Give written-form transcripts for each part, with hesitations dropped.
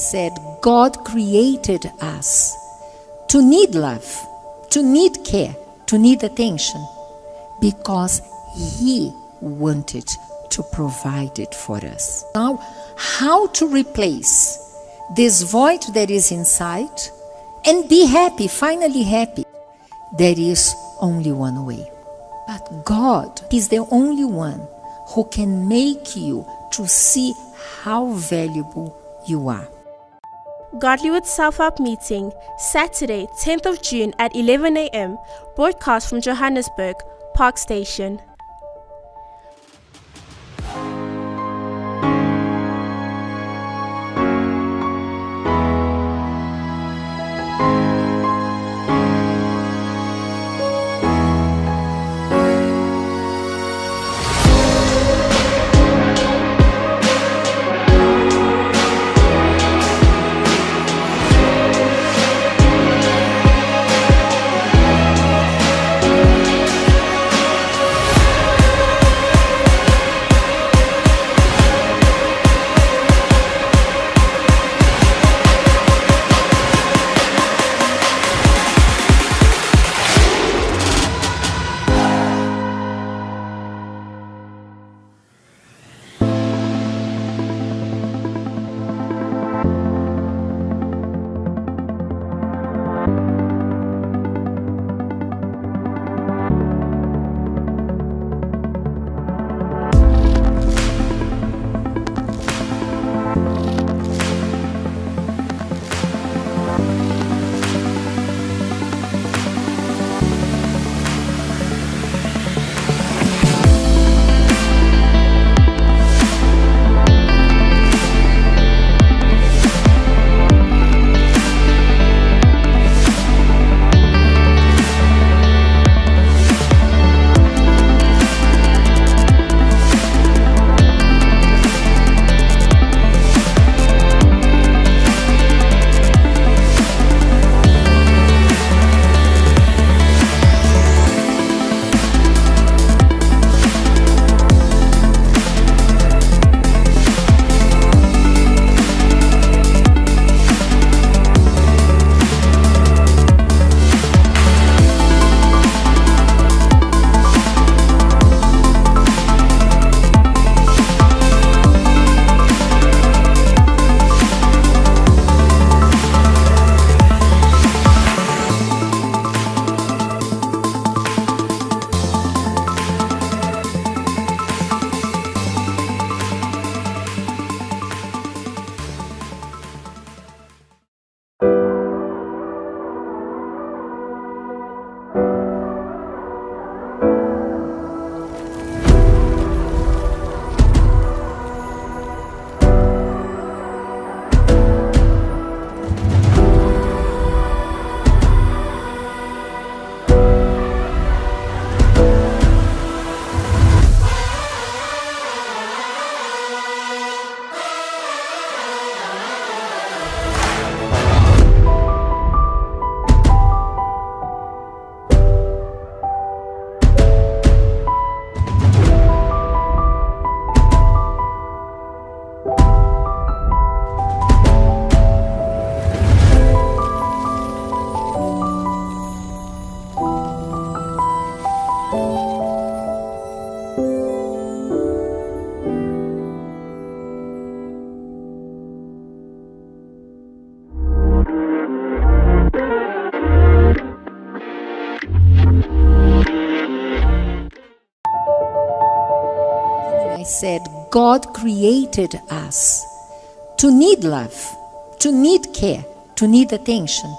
said God created us to need love, to need care, to need attention, because He wanted to provide it for us. Now, how to replace this void that is inside and be happy, finally happy? There is only one way. But God is the only one who can make you to see how valuable you are. Godly with Self-Help Meeting, Saturday, 10th of June at 11 a.m. Broadcast from Johannesburg, Park Station. I said God created us to need love, to need care, to need attention,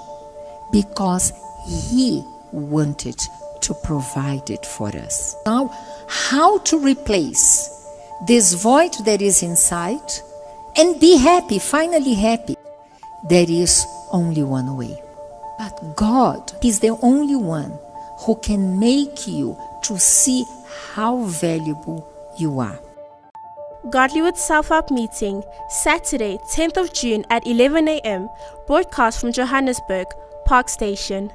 because He wanted to provide it for us. Now, how to replace this void that is inside and be happy, finally happy? There is only one way. But God is the only one who can make you to see how valuable you are. Godly with Self-Help Meeting, Saturday, 10th of June at 11 a.m. Broadcast from Johannesburg, Park Station.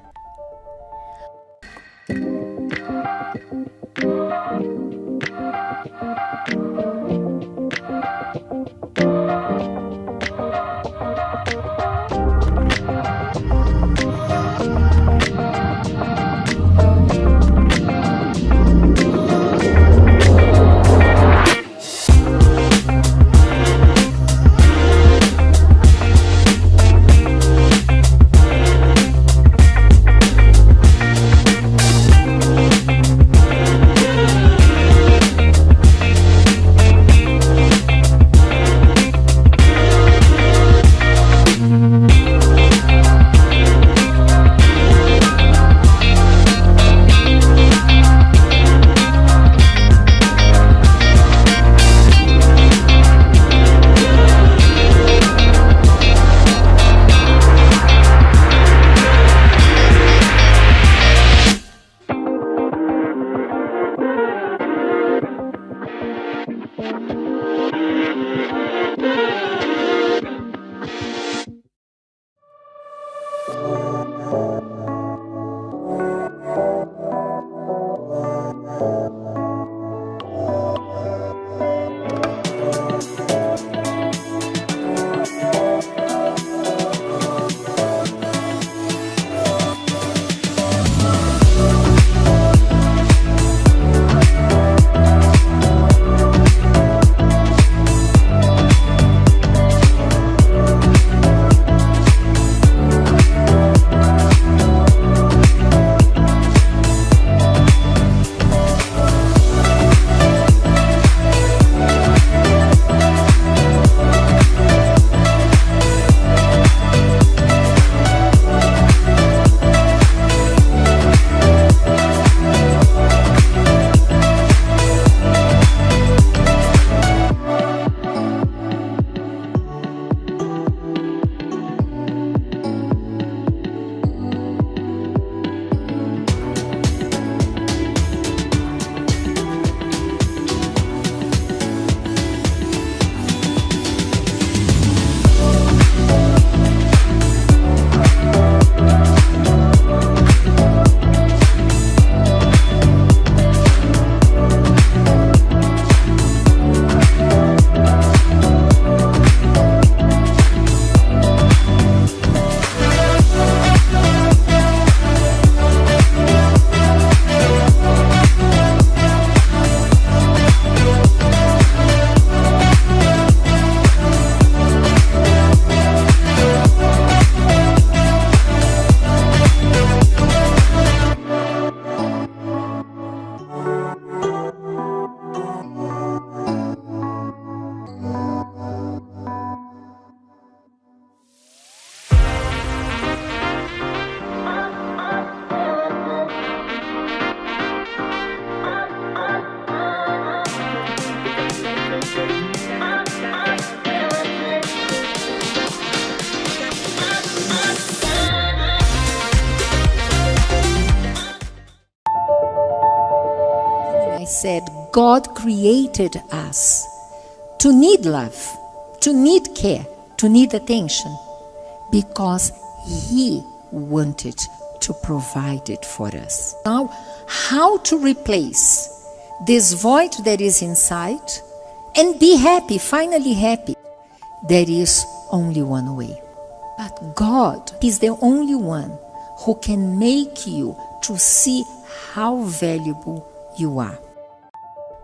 Said God created us to need love, to need care, to need attention, because He wanted to provide it for us. Now, how to replace this void that is inside and be happy, finally happy? There is only one way. But God is the only one who can make you to see how valuable you are.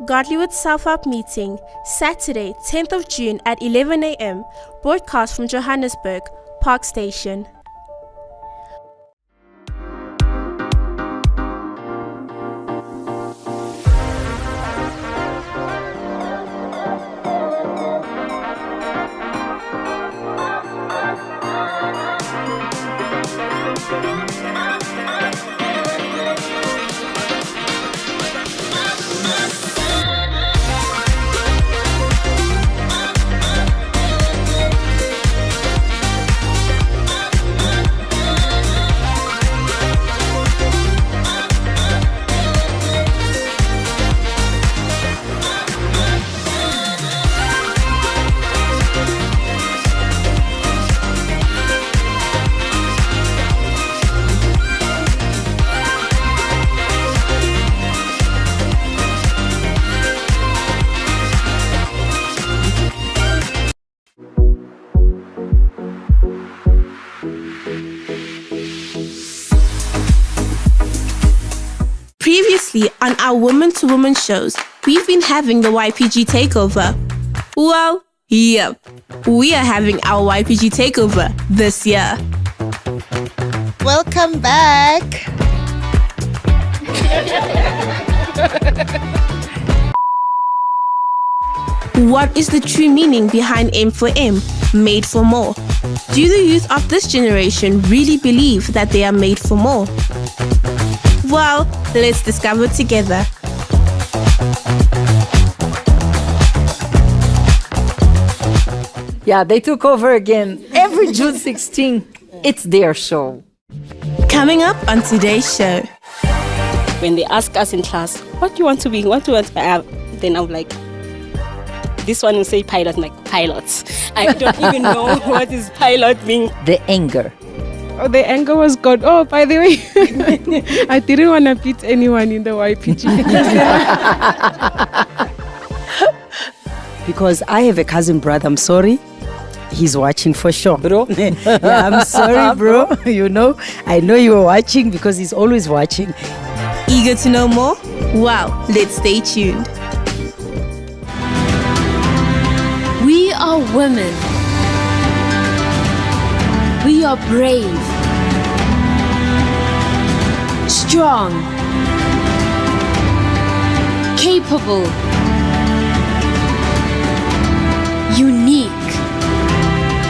Godlywood Self-Help Meeting, Saturday, 10th of June at 11 a.m. Broadcast from Johannesburg, Park Station. Previously on our woman-to-woman shows, we've been having the YPG Takeover. Well, yep, we are having our YPG Takeover this year. Welcome back. What is the true meaning behind M for M, made for more? Do the youth of this generation really believe that they are made for more? Well, let's discover together. Yeah, they took over again. Every June 16, it's their show. Coming up on today's show. When they ask us in class, what do you want to be? What do you want to have? Then I'm like, This one will say pilot, like pilots. I don't even know what is pilot mean. The anger. Oh, the anger was gone. Oh, by the way, I didn't want to beat anyone in the YPG. Because I have a cousin brother, I'm sorry. He's watching for sure, bro. Yeah, I'm sorry, bro. I know you were watching because he's always watching. Eager to know more? Wow, let's stay tuned. We are women. We are brave, strong, capable, unique.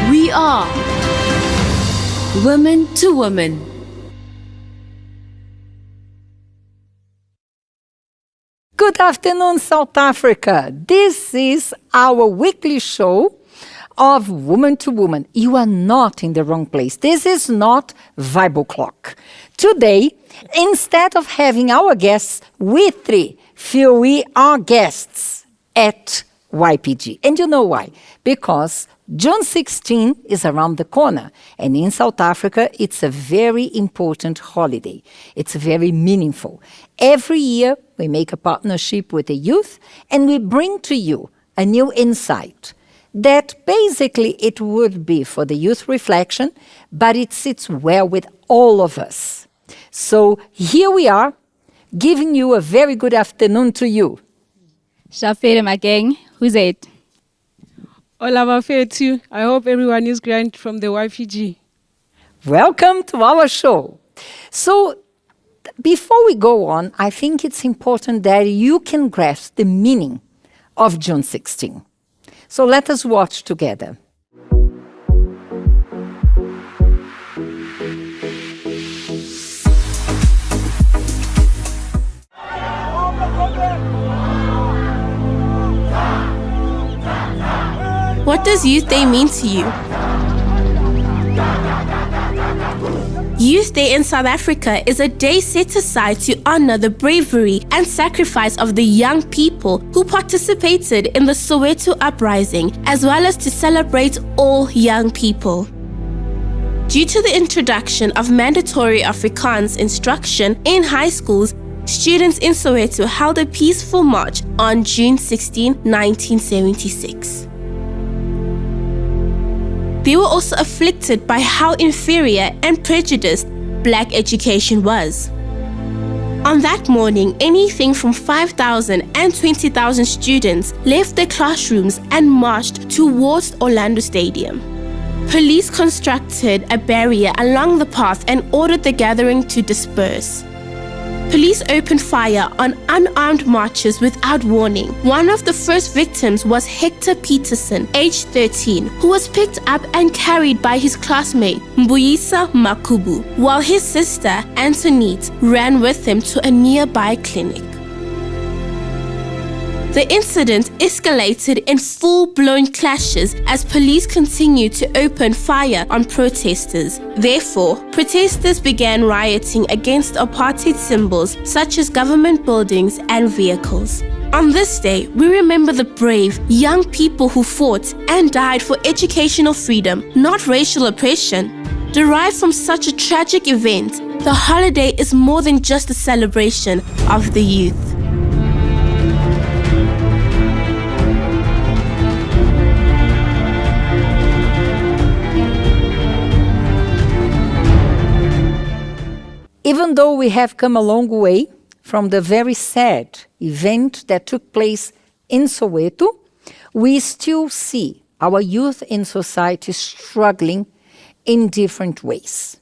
We are women to women. Good afternoon, South Africa. This is our weekly show of Woman to Woman. You are not in the wrong place. This is not Bible Clock. Today, instead of having our guests, we three feel we are guests at YPG. And you know why? Because June 16 is around the corner. And in South Africa, it's a very important holiday. It's very meaningful. Every year, we make a partnership with the youth and we bring to you a new insight that basically it would be for the youth reflection, but it sits well with all of us. So here we are, giving you a very good afternoon to you. Shafere Mageng, who's it? Olava too. I hope everyone is great from the YPG. Welcome to our show. So before we go on, I think it's important that you can grasp the meaning of June 16. So let us watch together. What does Youth Day mean to you? Youth Day in South Africa is a day set aside to honor the bravery and sacrifice of the young people who participated in the Soweto uprising, as well as to celebrate all young people. Due to the introduction of mandatory Afrikaans instruction in high schools, students in Soweto held a peaceful march on June 16, 1976. They were also afflicted by how inferior and prejudiced black education was. On that morning, anything from 5,000 and 20,000 students left their classrooms and marched towards Orlando Stadium. Police constructed a barrier along the path and ordered the gathering to disperse. Police opened fire on unarmed marchers without warning. One of the first victims was Hector Peterson, aged 13, who was picked up and carried by his classmate, Mbuyisa Makubu, while his sister, Antoinette, ran with him to a nearby clinic. The incident escalated in full-blown clashes as police continued to open fire on protesters. Therefore, protesters began rioting against apartheid symbols such as government buildings and vehicles. On this day, we remember the brave, young people who fought and died for educational freedom, not racial oppression. Derived from such a tragic event, the holiday is more than just a celebration of the youth. Even though we have come a long way from the very sad event that took place in Soweto, we still see our youth in society struggling in different ways.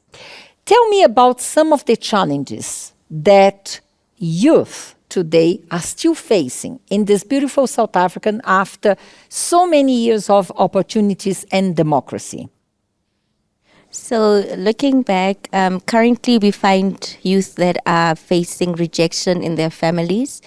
Tell me about some of the challenges that youth today are still facing in this beautiful South Africa after so many years of opportunities and democracy. So looking back, currently we find youth that are facing rejection in their families,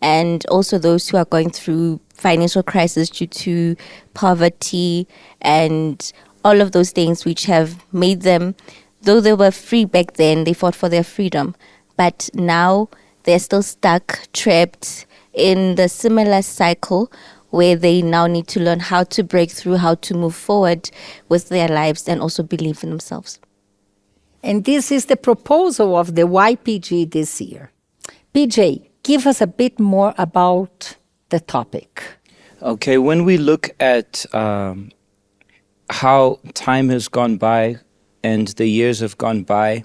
and also those who are going through financial crisis due to poverty and all of those things which have made them, though they were free back then, they fought for their freedom, but now they're still stuck, trapped in the similar cycle where they now need to learn how to break through, how to move forward with their lives and also believe in themselves. And this is the proposal of the YPG this year. PJ, give us a bit more about the topic. Okay, when we look at how time has gone by and the years have gone by,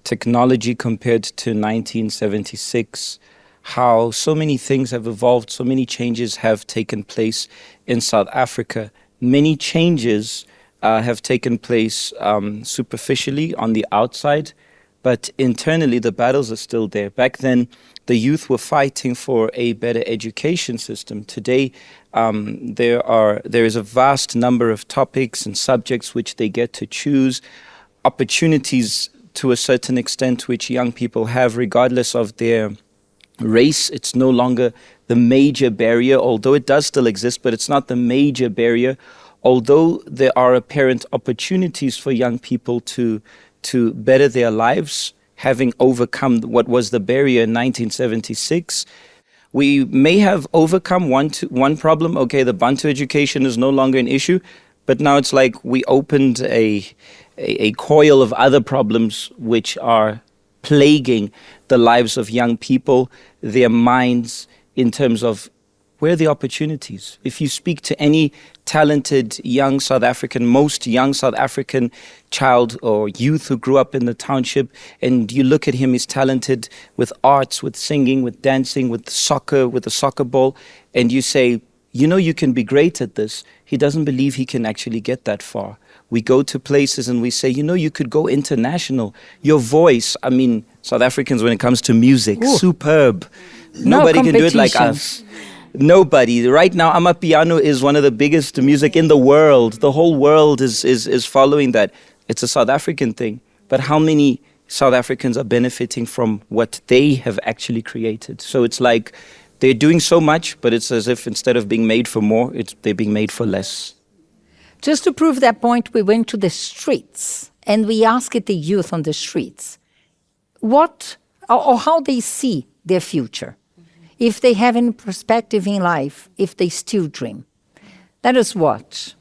technology compared to 1976, how so many things have evolved, so many changes have taken place in South Africa. Many changes have taken place superficially on the outside, but internally the battles are still there. Back then, the youth were fighting for a better education system. Today, there is a vast number of topics and subjects which they get to choose, opportunities to a certain extent which young people have regardless of their race. It's no longer the major barrier, although it does still exist, but it's not the major barrier. Although there are apparent opportunities for young people to better their lives, having overcome what was the barrier in 1976, we may have overcome one problem. Okay, the Bantu education is no longer an issue, but now it's like we opened a coil of other problems which are plaguing the lives of young people, their minds, in terms of where are the opportunities. If you speak to any talented young South African, most young South African child or youth who grew up in the township, and you look at him, he's talented with arts, with singing, with dancing, with soccer, with a soccer ball, and you say, you know, you can be great at this. He doesn't believe he can actually get that far. We go to places and we say, you know, you could go international. Your voice, I mean, South Africans, when it comes to music, superb. Nobody can do it like us. Nobody. Right now, Amapiano is one of the biggest music in the world. The whole world is following that. It's a South African thing. But how many South Africans are benefiting from what they have actually created? So it's like they're doing so much, but it's as if instead of being made for more, they're being made for less. Just to prove that point, we went to the streets and we asked the youth on the streets what or how they see their future. If they have any perspective in life, if they still dream. Let us watch.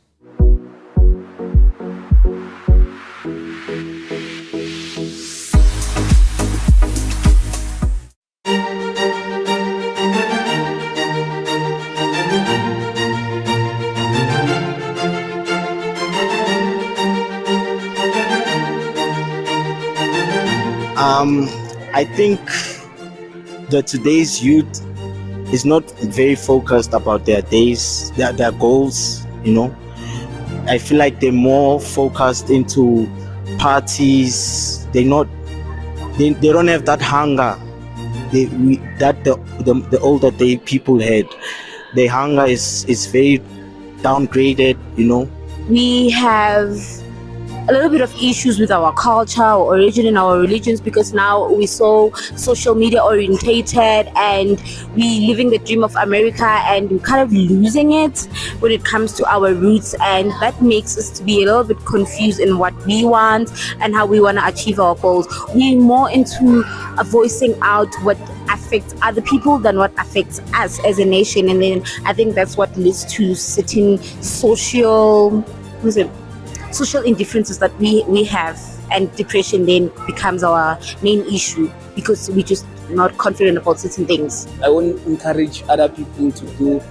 I think that today's youth is not very focused about their days, their goals, you know. I feel like they're more focused into parties. They don't have that hunger that the older day people had. Their hunger is very downgraded, you know. We have a little bit of issues with our culture or origin in our religions, because now we're so social media orientated and we living the dream of America and we're kind of losing it when it comes to our roots, and that makes us to be a little bit confused in what we want and how we want to achieve our goals. We're more into voicing out what affects other people than what affects us as a nation, and then I think that's what leads to certain social indifferences that we have, and depression then becomes our main issue because we're just not confident about certain things. I won't encourage other people to do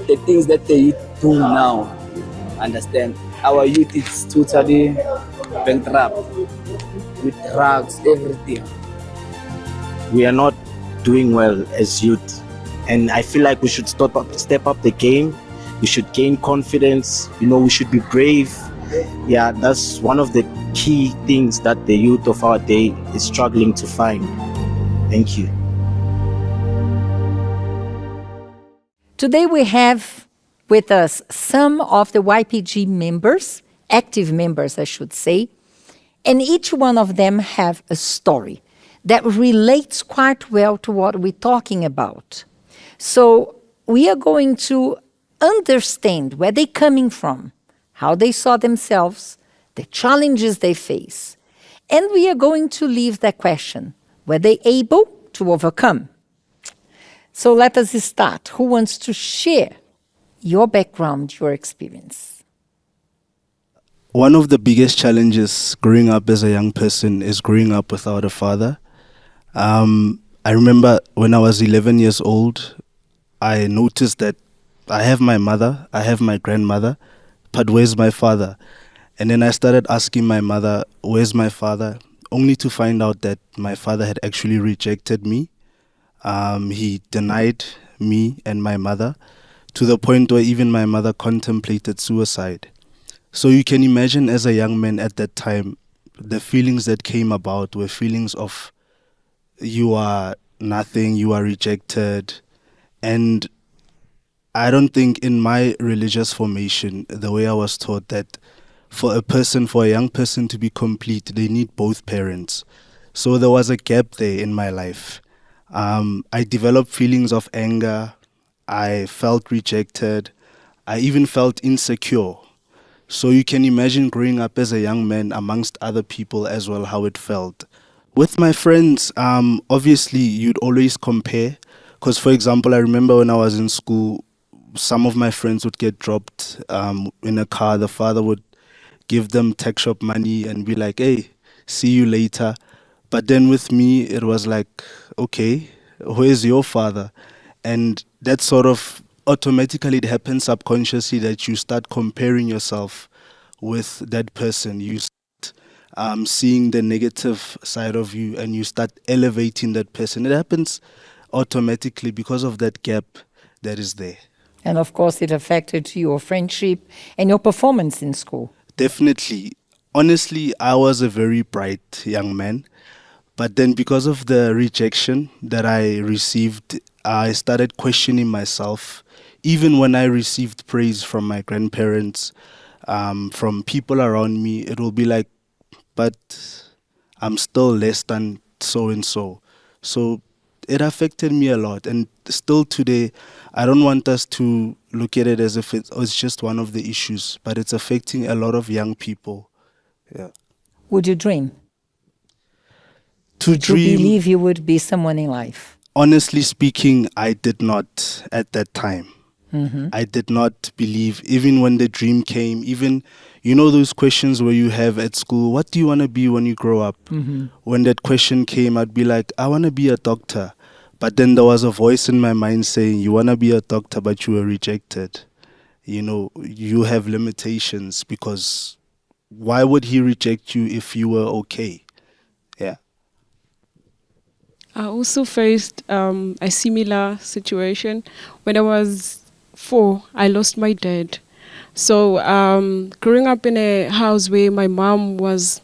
the things that they do now. Understand? Our youth is totally bankrupt with drugs, everything. We are not doing well as youth, and I feel like we should step up the game. We should gain confidence. You know, we should be brave. Yeah, that's one of the key things that the youth of our day is struggling to find. Thank you. Today we have with us some of the YPG members, active members I should say, and each one of them have a story that relates quite well to what we're talking about. So we are going to understand where they're coming from, how they saw themselves, the challenges they face. And we are going to leave that question, were they able to overcome? So let us start. Who wants to share your background, your experience. One of the biggest challenges growing up as a young person is growing up without a father. I remember when I was 11 years old, I noticed that I have my mother, I have my grandmother, but where's my father? And then I started asking my mother, where's my father? Only to find out that my father had actually rejected me. He denied me and my mother to the point where even my mother contemplated suicide. So you can imagine, as a young man at that time, the feelings that came about were feelings of you are nothing, you are rejected. And I don't think in my religious formation, the way I was taught that for a young person to be complete, they need both parents. So there was a gap there in my life. I developed feelings of anger. I felt rejected. I even felt insecure. So you can imagine growing up as a young man amongst other people as well, how it felt. With my friends, obviously you'd always compare. Because, for example, I remember when I was in school, some of my friends would get dropped in a car. The father would give them tech shop money and be like, hey, see you later. But then with me, it was like, okay, where's your father? And that sort of automatically, it happens subconsciously that you start comparing yourself with that person. You start seeing the negative side of you and you start elevating that person. It happens automatically because of that gap that is there. And of course, it affected your friendship and your performance in school. Definitely. Honestly, I was a very bright young man. But then because of the rejection that I received, I started questioning myself. Even when I received praise from my grandparents, from people around me, it will be like, but I'm still less than so-and-so. So it affected me a lot. And still today, I don't want us to look at it as if it's just one of the issues, but it's affecting a lot of young people. Yeah. Would you dream? To Did you believe you would be someone in life? Honestly speaking, I did not at that time. Mm-hmm. I did not believe, even when the dream came, even, you know, those questions where you have at school, what do you want to be when you grow up? Mm-hmm. When that question came, I'd be like, I want to be a doctor. But then there was a voice in my mind saying, you want to be a doctor, but you were rejected. You know, you have limitations, because why would he reject you if you were okay? Yeah. I also faced a similar situation. When I was 4, I lost my dad. So growing up in a house where my mom was,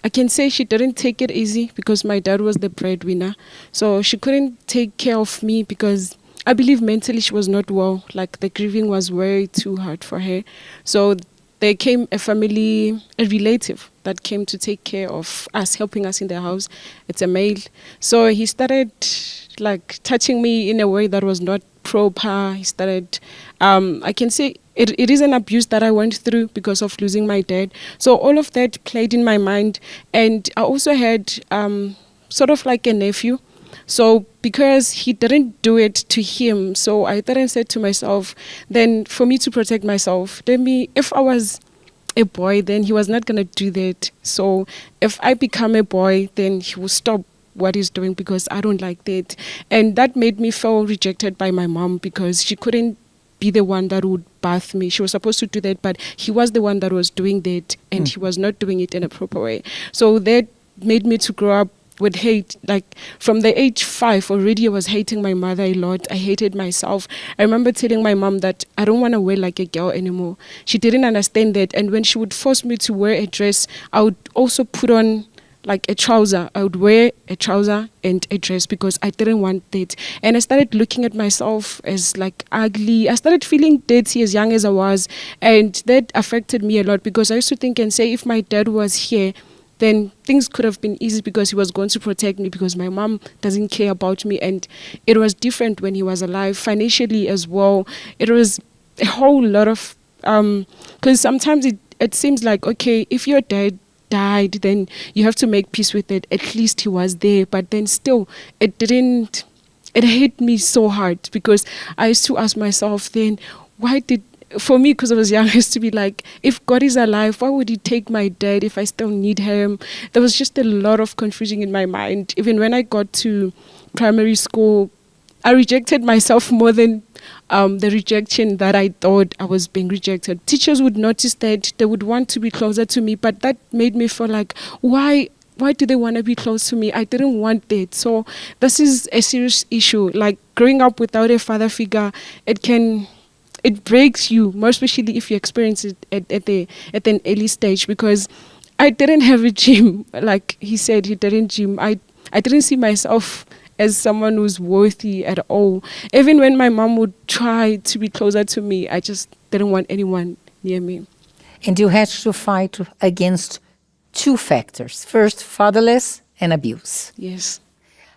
I can say she didn't take it easy because my dad was the breadwinner. So she couldn't take care of me because I believe mentally she was not well. Like the grieving was way too hard for her. So there came a relative that came to take care of us, helping us in the house. It's a male. So he started like touching me in a way that was not proper. He started, I can say it is an abuse that I went through because of losing my dad. So all of that played in my mind. And I also had sort of like a nephew. So because he didn't do it to him, so I then said to myself, then for me to protect myself, if I was a boy, then he was not going to do that. So if I become a boy, then he will stop what he's doing because I don't like that. And that made me feel rejected by my mom because she couldn't be the one that would bath me. She was supposed to do that, but he was the one that was doing that, and he was not doing it in a proper way. So that made me to grow up with hate. Like from the age 5 already, I was hating my mother a lot. I hated myself. I remember telling my mom that I don't want to wear like a girl anymore. She didn't understand that. And when she would force me to wear a dress, I would also put on like a trouser. I would wear a trouser and a dress because I didn't want that. And I started looking at myself as like ugly. I started feeling dirty as young as I was. And that affected me a lot because I used to think and say, if my dad was here, then things could have been easy because he was going to protect me because my mom doesn't care about me. And it was different when he was alive, financially as well. It was a whole lot of, because sometimes it seems like, okay, if your dad died, then you have to make peace with it. At least he was there. But then still, it hit me so hard because I used to ask myself then, for me, because I was young, I used to be like, if God is alive, why would he take my dad if I still need him? There was just a lot of confusion in my mind. Even when I got to primary school, I rejected myself more than the rejection that I thought I was being rejected. Teachers would notice that, they would want to be closer to me, but that made me feel like, why do they want to be close to me? I didn't want that. So this is a serious issue. Like growing up without a father figure, it breaks you, more especially if you experience it at an early stage, because I didn't have a gym. Like he said, he didn't gym. I didn't see myself as someone who's worthy at all. Even when my mom would try to be closer to me, I just didn't want anyone near me. And you had to fight against two factors. First, fatherless and abuse. Yes.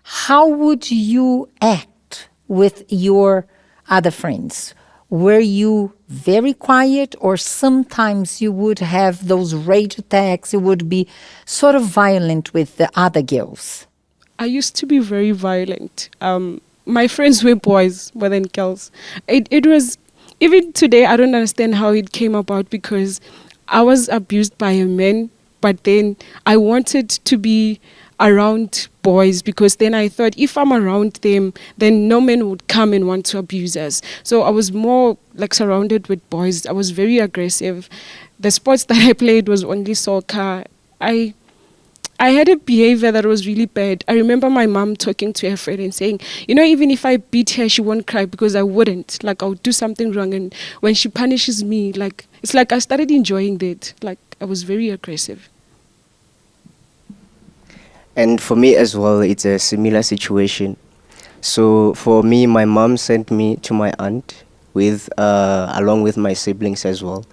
How would you act with your other friends? Were you very quiet, or sometimes you would have those rage attacks, you would be sort of violent with the other girls? I used to be very violent. My friends were boys more than girls. It was, even today, I don't understand how it came about, because I was abused by a man, but then I wanted to be around boys, because then I thought if I'm around them, then no man would come and want to abuse us. So I was more like surrounded with boys. I was very aggressive. The sports that I played was only soccer. I had a behavior that was really bad. I remember my mom talking to her friend and saying, even if I beat her, she won't cry, because I wouldn't. Like, I would do something wrong, and when she punishes me, like, it's like I started enjoying that. Like, I was very aggressive. And for me as well, it's a similar situation. So for me, my mom sent me to my aunt along with my siblings as well.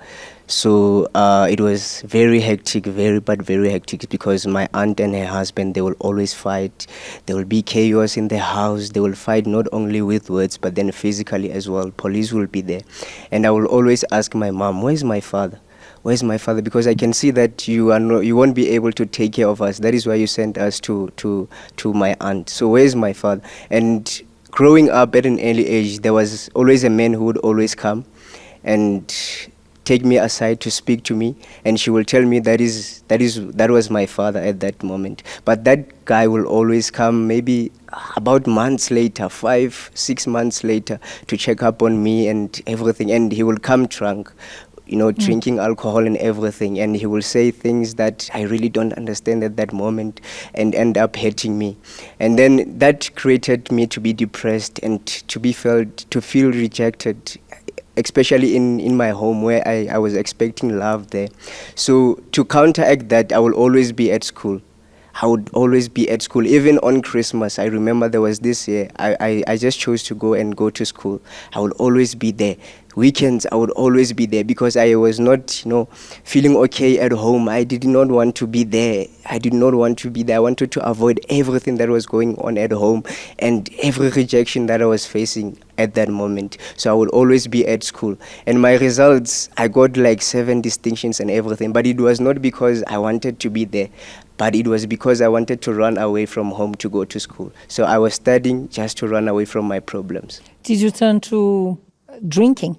So it was very hectic, very hectic, because my aunt and her husband, they will always fight. There will be chaos in the house. They will fight not only with words, but then physically as well. Police will be there. And I will always ask my mom, where's my father? Where's my father? Because I can see that you won't be able to take care of us. That is why you sent us to my aunt. So where's my father? And growing up at an early age, there was always a man who would always come and take me aside to speak to me, and she will tell me that was my father at that moment. But that guy will always come maybe about months later, 5-6 months later, to check up on me and everything, and he will come drunk, drinking alcohol and everything, and he will say things that I really don't understand at that moment and end up hurting me. And then that created me to be depressed and to feel rejected, especially in my home, where I was expecting love there. So to counteract that, I will always be at school. I would always be at school. Even on Christmas, I remember there was this year, I just chose to go to school. I would always be there. Weekends, I would always be there, because I was not, feeling okay at home. I did not want to be there. I wanted to avoid everything that was going on at home and every rejection that I was facing at that moment. So I would always be at school. And my results, I got like 7 distinctions and everything. But it was not because I wanted to be there, but it was because I wanted to run away from home to go to school. So I was studying just to run away from my problems. Did you turn to drinking?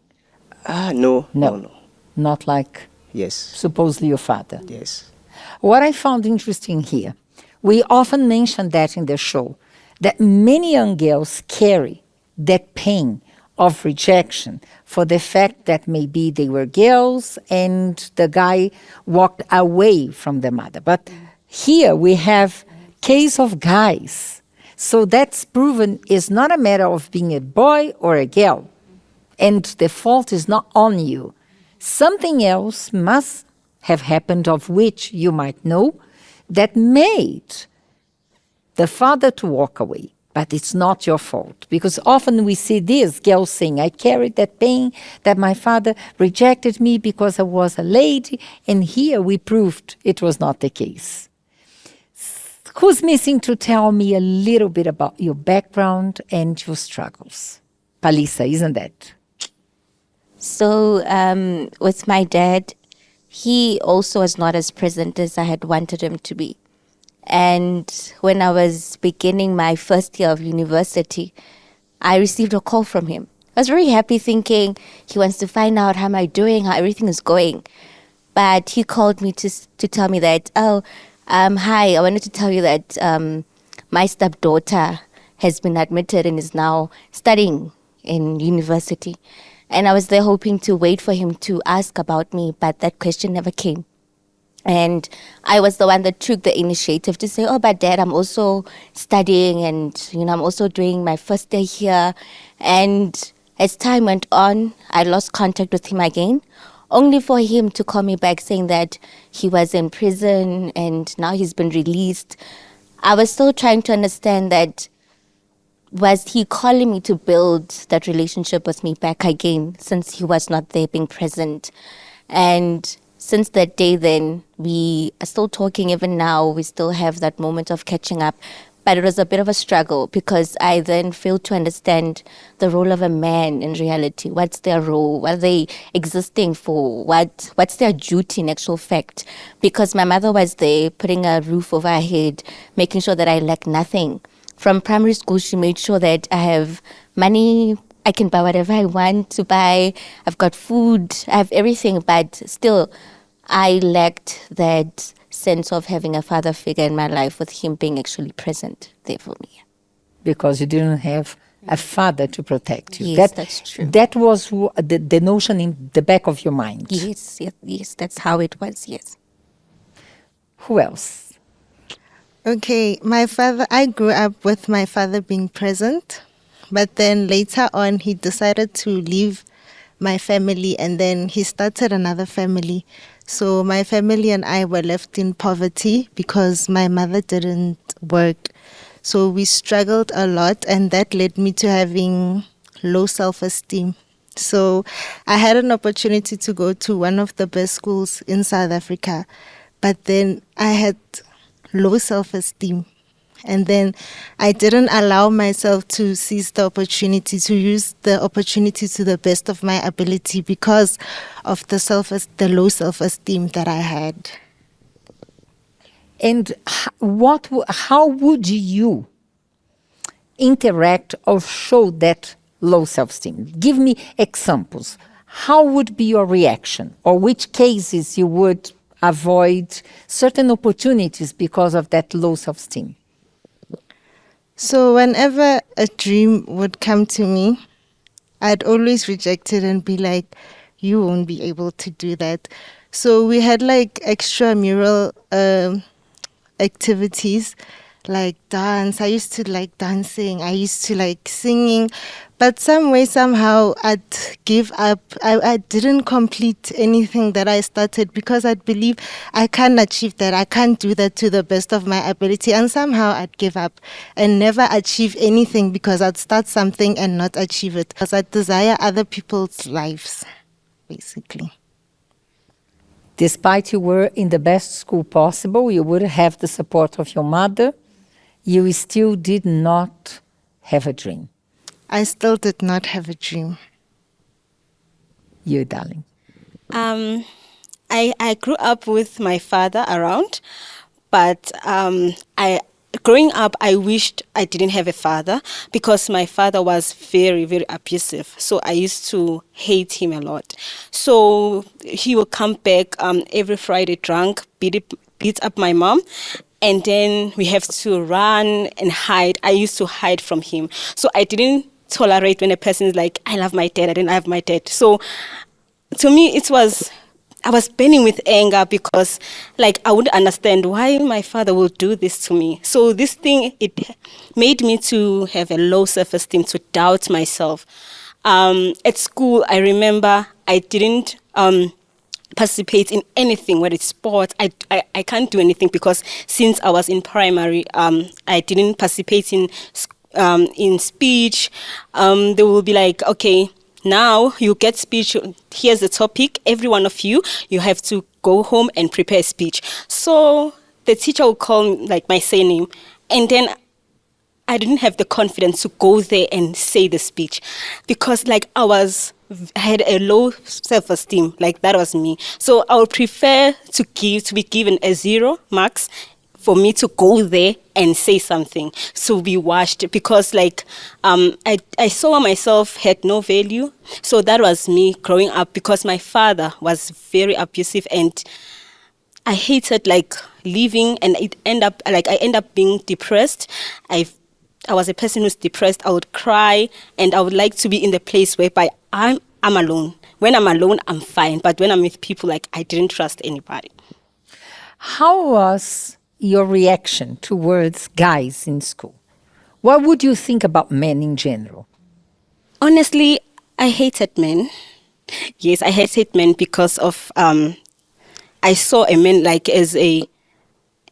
No. Not like yes, supposedly your father. Yes. What I found interesting here, we often mention that in the show, that many young girls carry that pain of rejection for the fact that maybe they were girls and the guy walked away from the mother. But here we have case of guys. So that's proven it's not a matter of being a boy or a girl. And the fault is not on you. Something else must have happened, of which you might know, that made the father to walk away. But it's not your fault. Because often we see these girls saying, I carried that pain, that my father rejected me because I was a lady. And here we proved it was not the case. Who's missing to tell me a little bit about your background and your struggles? Palisa, isn't that? So with my dad, he also was not as present as I had wanted him to be. And when I was beginning my first year of university, I received a call from him. I was very happy thinking he wants to find out how am I doing, how everything is going. But he called me to tell me that, hi, I wanted to tell you that my stepdaughter has been admitted and is now studying in university. And I was there hoping to wait for him to ask about me, but that question never came. And I was the one that took the initiative to say, but Dad, I'm also studying and, I'm also doing my first day here. And as time went on, I lost contact with him again, only for him to call me back saying that he was in prison and now he's been released. I was still trying to understand that, was he calling me to build that relationship with me back again since he was not there being present? And since that day then, we are still talking even now. We still have that moment of catching up. But it was a bit of a struggle because I then failed to understand the role of a man in reality. What's their role? What are they existing for? What's their duty in actual fact? Because my mother was there putting a roof over her head, making sure that I lack nothing. From primary school, she made sure that I have money, I can buy whatever I want to buy. I've got food, I have everything, but still, I lacked that sense of having a father figure in my life with him being actually present there for me. Because you didn't have a father to protect you. Yes, that's true. That was the notion in the back of your mind. Yes, that's how it was, yes. Who else? Okay, I grew up with my father being present, but then later on he decided to leave my family and then he started another family. So my family and I were left in poverty because my mother didn't work. So we struggled a lot and that led me to having low self-esteem. So I had an opportunity to go to one of the best schools in South Africa, but then I had low self-esteem. And then I didn't allow myself to seize the opportunity, to use the opportunity to the best of my ability because of the low self-esteem that I had. And how would you interact or show that low self-esteem? Give me examples. How would be your reaction, or which cases you would avoid certain opportunities because of that low self-esteem? So whenever a dream would come to me, I'd always reject it and be like, you won't be able to do that. So we had like extramural activities like dance. I used to like dancing. I used to like singing. But somehow I'd give up. I didn't complete anything that I started because I'd believe I can't achieve that. I can't do that to the best of my ability. And somehow I'd give up and never achieve anything because I'd start something and not achieve it. Because I desire other people's lives, basically. Despite you were in the best school possible, you would have the support of your mother, you still did not have a dream. I still did not have a dream. You, darling. I grew up with my father around, but growing up, I wished I didn't have a father because my father was very, very abusive. So I used to hate him a lot. So he would come back every Friday drunk, beat up my mom. And then we have to run and hide. I used to hide from him. So I didn't tolerate when a person is like, I love my dad, I didn't have my dad. So to me, I was burning with anger because I wouldn't understand why my father will do this to me. So this thing, it made me to have a low self-esteem, to doubt myself. At school, I remember I didn't participate in anything, whether it's sports. I can't do anything because since I was in primary, I didn't participate in speech. They will be like, okay, now you get speech, here's the topic, every one of you have to go home and prepare a speech. So the teacher will call me, my surname, and then I didn't have the confidence to go there and say the speech because I had a low self-esteem, that was me. So I would prefer to be given a 0 marks for me to go there and say something, to be washed, because like I saw myself had no value. So that was me growing up, because my father was very abusive, and I hated like leaving, and I end up being depressed. I was a person who's depressed. I would cry, and I would like to be in the place whereby I'm alone. When I'm alone, I'm fine, but when I'm with people, like I didn't trust anybody. How was your reaction towards guys in school? What would you think about men in general? Honestly, I hated men. Yes, I hated men because of I saw a man like as a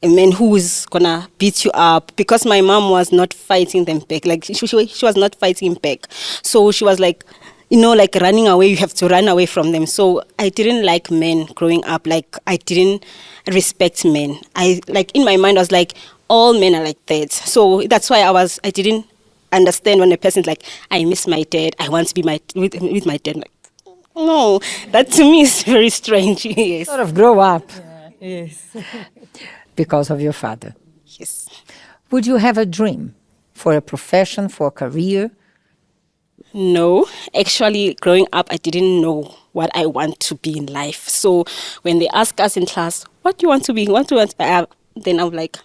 man who's gonna beat you up, because my mom was not fighting them back. Like she was not fighting back. So she was like, like running away, you have to run away from them. So I didn't like men growing up. Like I didn't respect men. I like in my mind I was like, all men are like that. So that's why I didn't understand when a person's like, I miss my dad, I want to be with my dad. Like, no, that to me is very strange. Yes. Sort of grow up. Yeah. Yes. Because of your father. Yes. Would you have a dream for a profession, for a career? No, actually, growing up, I didn't know what I want to be in life. So when they ask us in class, what do you want to be? Then I'm like,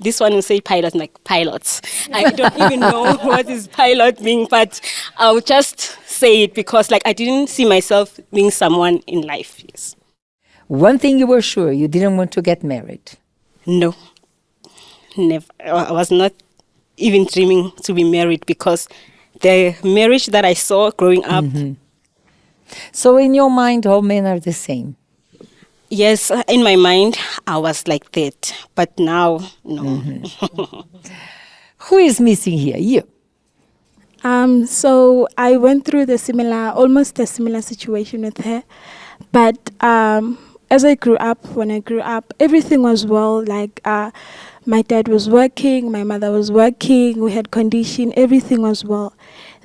this one will say pilot, I'm like, pilots. I don't even know what is pilot mean, but I'll just say it because like I didn't see myself being someone in life. Yes. One thing you were sure, you didn't want to get married. No, never. I was not even dreaming to be married, because the marriage that I saw growing up. Mm-hmm. So in your mind, all men are the same? Yes, in my mind, I was like that. But now, no. Mm-hmm. Who is missing here? You? So I went through almost a similar situation with her. But when I grew up, everything was well. Like my dad was working, my mother was working, we had condition, everything was well.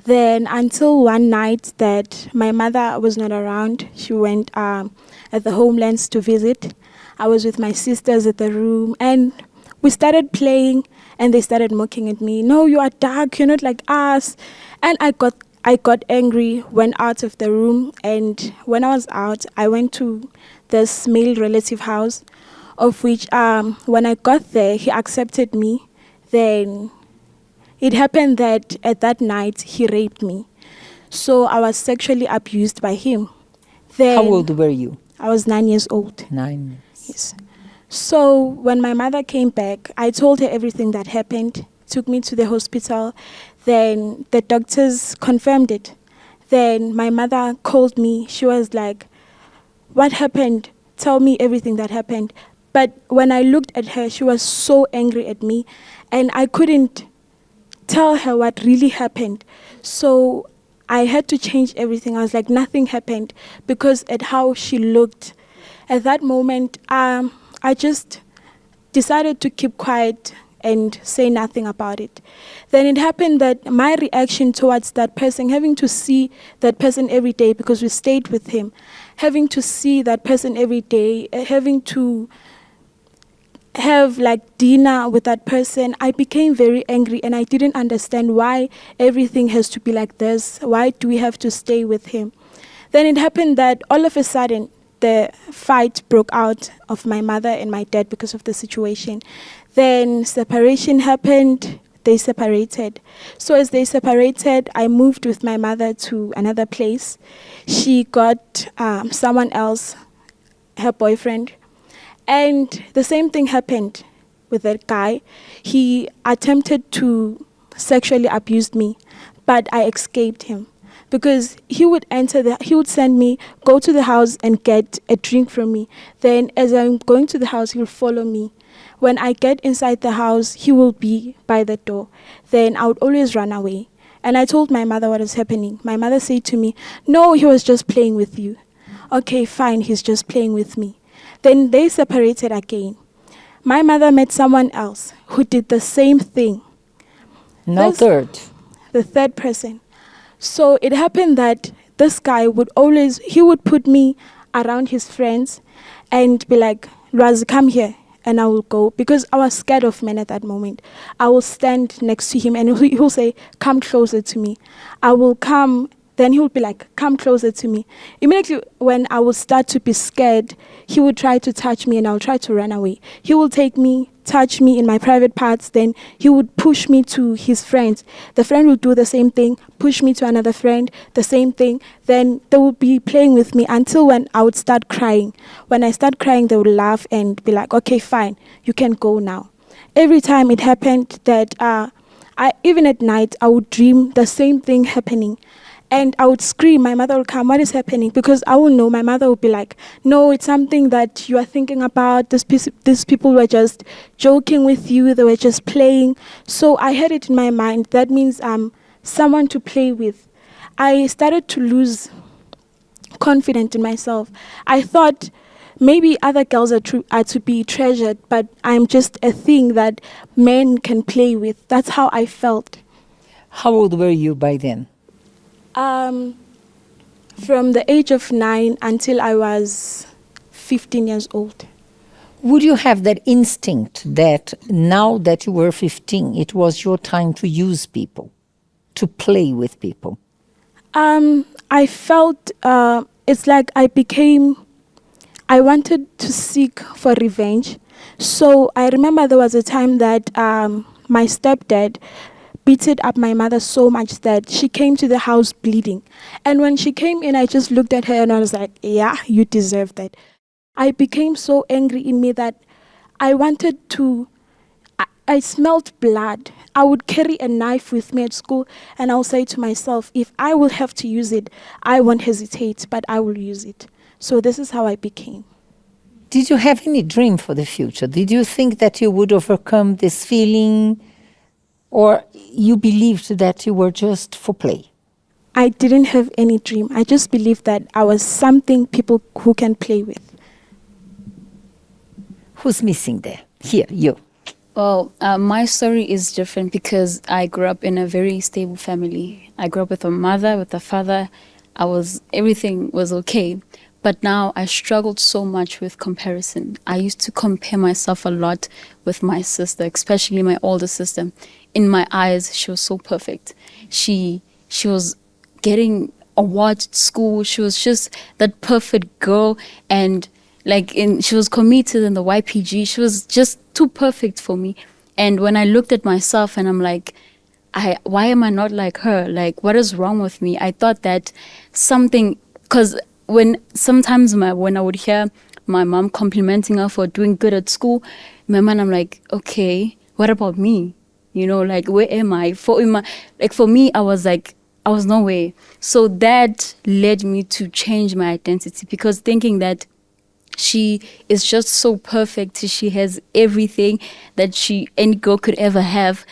Then until one night that my mother was not around, she went at the homelands to visit. I was with my sisters at the room, and we started playing, and they started mocking at me. No, you are dark, you're not like us. And I got angry, went out of the room, and when I was out, I went to this male relative house, of which when I got there, he accepted me. Then it happened that at that night, he raped me. So I was sexually abused by him. Then, how old were you? I was 9 years old. 9 years. Yes. So when my mother came back, I told her everything that happened, took me to the hospital. Then the doctors confirmed it. Then my mother called me. She was like, what happened? Tell me everything that happened. But when I looked at her, she was so angry at me, and I couldn't tell her what really happened. So I had to change everything. I was like, nothing happened, because at how she looked. At that moment, I just decided to keep quiet and say nothing about it. Then it happened that my reaction towards that person, having to see that person every day, because we stayed with him, having to see that person every day, having to have like dinner with that person, I became very angry, and I didn't understand why everything has to be like this. Why do we have to stay with him? Then it happened that all of a sudden the fight broke out of my mother and my dad because of the situation. Then separation happened. They separated. So as they separated, I moved with my mother to another place. She got someone else, her boyfriend. And the same thing happened with that guy. He attempted to sexually abuse me, but I escaped him, because he would send me, go to the house and get a drink from me. Then as I'm going to the house, he will follow me. When I get inside the house, he will be by the door. Then I would always run away. And I told my mother what was happening. My mother said to me, no, he was just playing with you. Okay, fine, he's just playing with me. Then they separated again. My mother met someone else who did the same thing. No third. The third person. So it happened that this guy would put me around his friends and be like, Lwazi, come here. and I will go because I was scared of men at that moment. I will stand next to him and he'll say, come closer to me. I will come, then he would be like, come closer to me. Immediately when I would start to be scared, he would try to touch me and I'll try to run away. He will take me, touch me in my private parts, then he would push me to his friends. The friend would do the same thing, push me to another friend, the same thing. Then they would be playing with me until when I would start crying. When I start crying, they would laugh and be like, okay, fine, you can go now. Every time it happened that even at night, I would dream the same thing happening. And I would scream, my mother would come, what is happening? Because I will know, my mother would be like, no, it's something that you are thinking about. These people were just joking with you. They were just playing. So I had it in my mind. That means I'm someone to play with. I started to lose confidence in myself. I thought maybe other girls are to be treasured, but I'm just a thing that men can play with. That's how I felt. How old were you by then? From the age of 9 until I was 15 years old. Would you have that instinct that now that you were 15, it was your time to use people, to play with people? I felt it's like I wanted to seek for revenge. So I remember there was a time that my stepdad beated up my mother so much that she came to the house bleeding. And when she came in, I just looked at her and I was like, yeah, you deserve that. I became so angry in me that I wanted to, I smelled blood. I would carry a knife with me at school and I'll say to myself, if I will have to use it, I won't hesitate, but I will use it. So this is how I became. Did you have any dream for the future? Did you think that you would overcome this feeling? Or you believed that you were just for play? I didn't have any dream. I just believed that I was something people who can play with. Who's missing there? Here, you. Well, my story is different because I grew up in a very stable family. I grew up with a mother, with a father. Everything was okay. But now I struggled so much with comparison. I used to compare myself a lot with my sister, especially my older sister. In my eyes, she was so perfect. She was getting awards at school. She was just that perfect girl, and she was committed in the YPG. She was just too perfect for me. And when I looked at myself, and I'm like, why am I not like her? Like, what is wrong with me? I thought that because when I would hear my mom complimenting her for doing good at school, my mind, I'm like, okay, what about me? Where am I? For me, I was nowhere. So that led me to change my identity, because thinking that she is just so perfect, she has everything that any girl could ever have.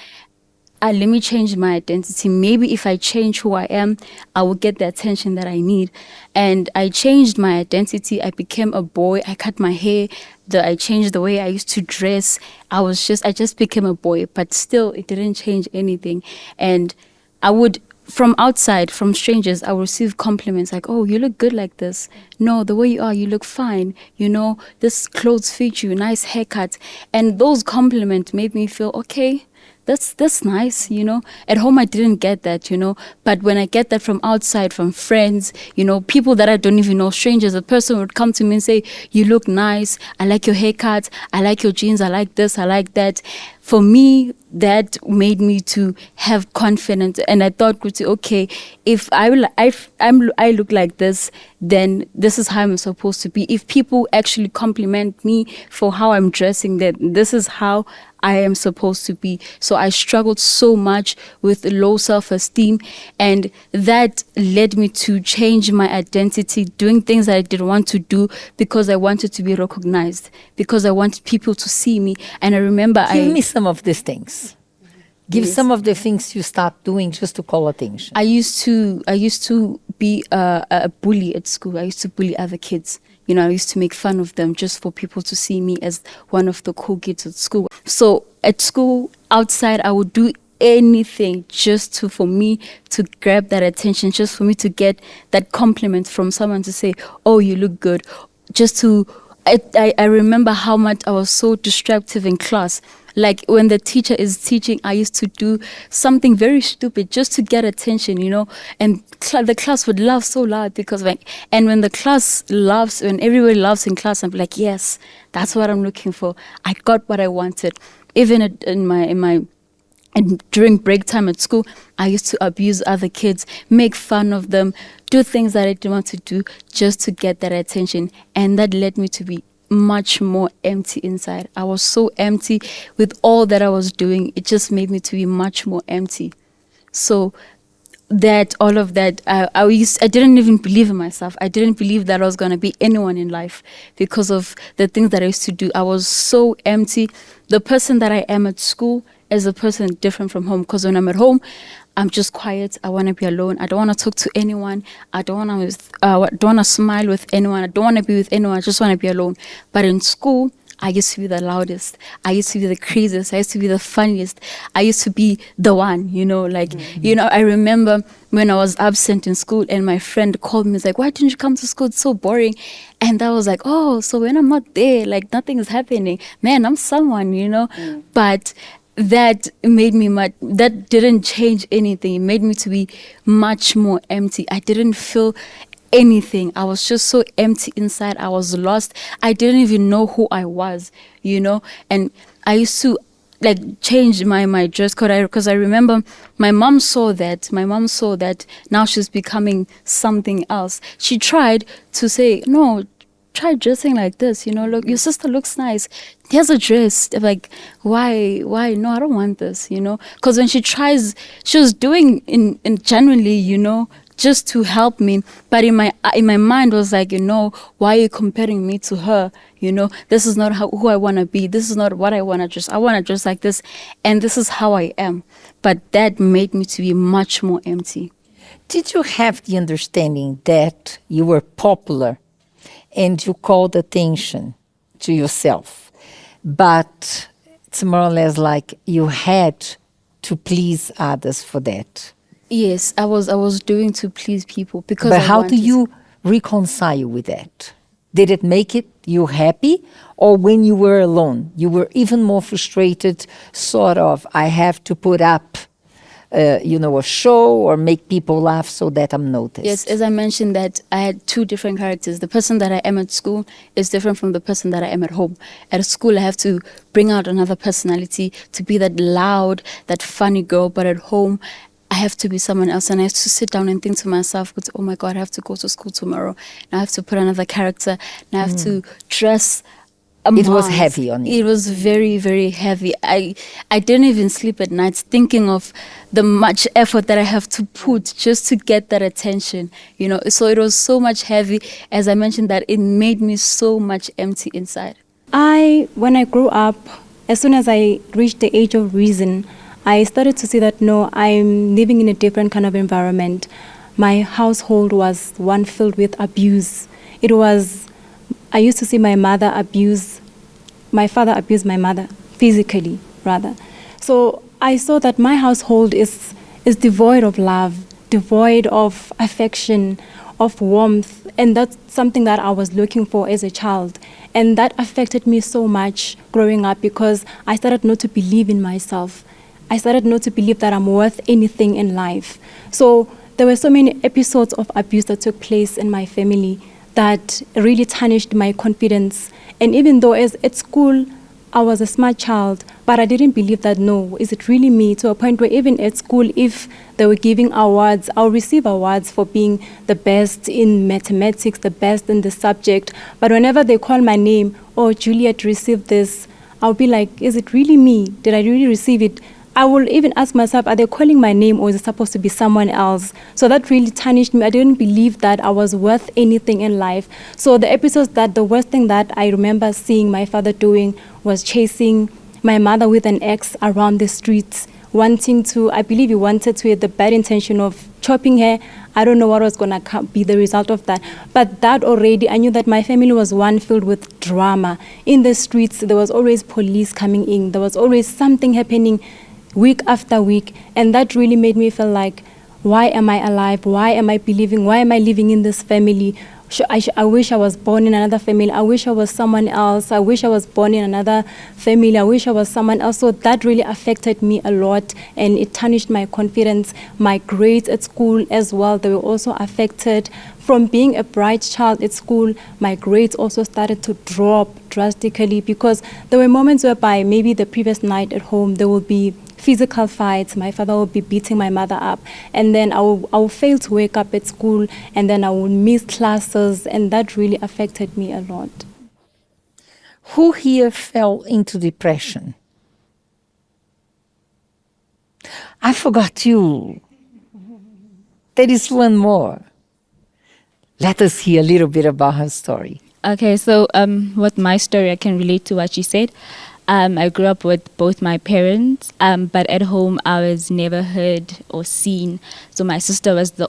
Let me change my identity. Maybe if I change who I am, I will get the attention that I need. And I changed my identity. I became a boy. I cut my hair. I changed the way I used to dress. I just became a boy, but still it didn't change anything. And I would, from outside, from strangers, I would receive compliments like, oh, you look good like this. No, the way you are, you look fine. This clothes fit you, nice haircut. And those compliments made me feel, okay, that's nice, At home, I didn't get that, But when I get that from outside, from friends, people that I don't even know, strangers, a person would come to me and say, you look nice. I like your haircut. I like your jeans. I like this. I like that. For me, that made me to have confidence. And I thought, okay, if I look like this, then this is how I'm supposed to be. If people actually compliment me for how I'm dressing, then this is how I am supposed to be. So I struggled so much with low self-esteem, and that led me to change my identity, doing things that I didn't want to do because I wanted to be recognized, because I wanted people to see me. And I remember Give me some of these things. Give Yes. some of the things you start doing just to call attention. I used to be a bully at school. I used to bully other kids. I used to make fun of them just for people to see me as one of the cool kids at school. So at school, outside, I would do anything just for me to grab that attention, just for me to get that compliment from someone to say, oh, you look good, just to I remember how much I was so disruptive in class. Like when the teacher is teaching, I used to do something very stupid just to get attention, and the class would laugh so loud because and when the class laughs, when everybody laughs in class, I'm like, yes, that's what I'm looking for. I got what I wanted. Even during break time at school, I used to abuse other kids, make fun of them, do things that I didn't want to do just to get that attention. And that led me to be much more empty inside. I was so empty with all that I was doing. It just made me to be much more empty. So all of that, I didn't even believe in myself. I didn't believe that I was going to be anyone in life because of the things that I used to do. I was so empty. The person that I am at school is a person different from home, because when I'm at home, I'm just quiet. I want to be alone. I don't want to talk to anyone. I don't want to smile with anyone. I don't want to be with anyone. I just want to be alone. But in school, I used to be the loudest. I used to be the craziest. I used to be the funniest. I used to be the one, I remember when I was absent in school and my friend called me, was like, why didn't you come to school? It's so boring. And I was like, oh, so when I'm not there, like nothing is happening. Man, I'm someone, But that made me that didn't change anything. It made me to be much more empty. I didn't feel anything. I was just so empty inside. I was lost. I didn't even know who I was, and I used to change my dress code because I remember my mom saw that now she's becoming something else. She tried to say, no, try dressing like this, look, your sister looks nice, here's a dress. Like, why no, I don't want this, because when she was doing in genuinely, just to help me, but in my mind was like, why are you comparing me to her? This is not who I want to be. This is not what I want to dress. I want to dress like this, and this is how I am. But that made me to be much more empty. Did you have the understanding that you were popular and you called attention to yourself, but it's more or less like you had to please others for that? Yes, I was doing to please people because. But how do you reconcile with that? Did it make you happy, or when you were alone, you were even more frustrated? Sort of, I have to put up, a show or make people laugh so that I'm noticed. Yes, as I mentioned, that I had two different characters. The person that I am at school is different from the person that I am at home. At school, I have to bring out another personality to be that loud, that funny girl. But at home, I have to be someone else, and I have to sit down and think to myself, oh my God, I have to go to school tomorrow. Now I have to put another character, and I have to dress. It was heavy on you. It was very, very heavy. I didn't even sleep at night thinking of the much effort that I have to put just to get that attention, So it was so much heavy. As I mentioned, that it made me so much empty inside. When I grew up, as soon as I reached the age of reason, I started to see that, no, I'm living in a different kind of environment. My household was one filled with abuse. I used to see my father abuse my mother, physically, rather. So I saw that my household is devoid of love, devoid of affection, of warmth, and that's something that I was looking for as a child. And that affected me so much growing up because I started not to believe in myself. I started not to believe that I'm worth anything in life. So there were so many episodes of abuse that took place in my family that really tarnished my confidence. And even though at school, I was a smart child, but I didn't believe that, no, is it really me? To a point where even at school, if they were giving awards, I'll receive awards for being the best in mathematics, the best in the subject. But whenever they call my name, oh, Juliet received this, I'll be like, is it really me? Did I really receive it? I will even ask myself, are they calling my name or is it supposed to be someone else? So that really tarnished me. I didn't believe that I was worth anything in life. So the worst thing that I remember seeing my father doing was chasing my mother with an axe around the streets, I believe he wanted to, with the bad intention of chopping her. I don't know what was going to be the result of that. But that already, I knew that my family was one filled with drama. In the streets, there was always police coming in. There was always something happening week after week, and that really made me feel like, why am I alive? Why am I believing? Why am I living in this family? I wish I was born in another family. I wish I was someone else. I wish I was born in another family. I wish I was someone else. So that really affected me a lot, and it tarnished my confidence. My grades at school as well, they were also affected. From being a bright child at school, my grades also started to drop drastically, because there were moments whereby maybe the previous night at home there will be physical fights. My father will be beating my mother up, and then I will fail to wake up at school, and then I will miss classes, and that really affected me a lot. Who here fell into depression? I forgot you. There is one more. Let us hear a little bit about her story. Okay, so with my story, I can relate to what she said. I grew up with both my parents, but at home I was never heard or seen. So my sister was the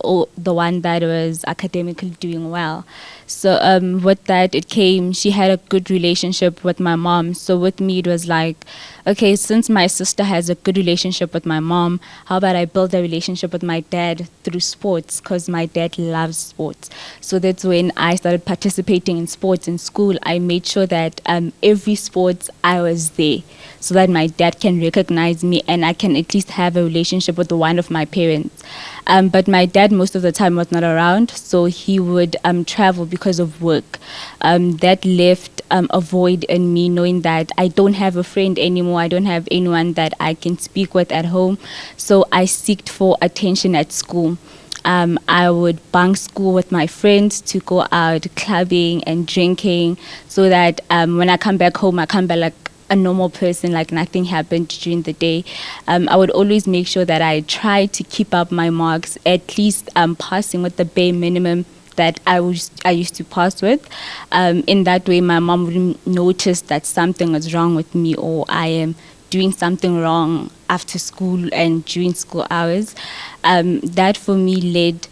one that was academically doing well. So with that, she had a good relationship with my mom. So with me, it was like, okay, since my sister has a good relationship with my mom, how about I build a relationship with my dad through sports, because my dad loves sports. So that's when I started participating in sports in school. I made sure that every sport I was there, so that my dad can recognize me and I can at least have a relationship with one of my parents. But my dad most of the time was not around, so he would travel because of work. That left a void in me, knowing that I don't have a friend anymore. I don't have anyone that I can speak with at home. So I sought for attention at school. I would bunk school with my friends to go out clubbing and drinking, so that when I come back home, I come back like a normal person, like nothing happened during the day. I would always make sure that I try to keep up my marks, at least passing with the bare minimum that I used to pass with. In that way, my mom wouldn't notice that something is wrong with me, or I am doing something wrong after school and during school hours. That for me led,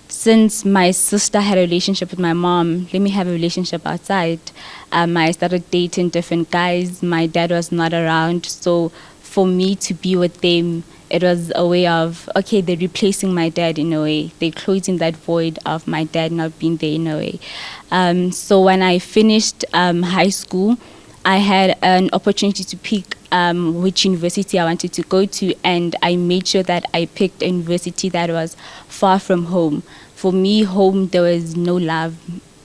since my sister had a relationship with my mom, let me have a relationship outside. I started dating different guys. My dad was not around. So for me to be with them, it was a way of, okay, they're replacing my dad in a way. They're closing that void of my dad not being there in a way. So when I finished high school, I had an opportunity to pick which university I wanted to go to, and I made sure that I picked a university that was far from home. For me, home, there was no love.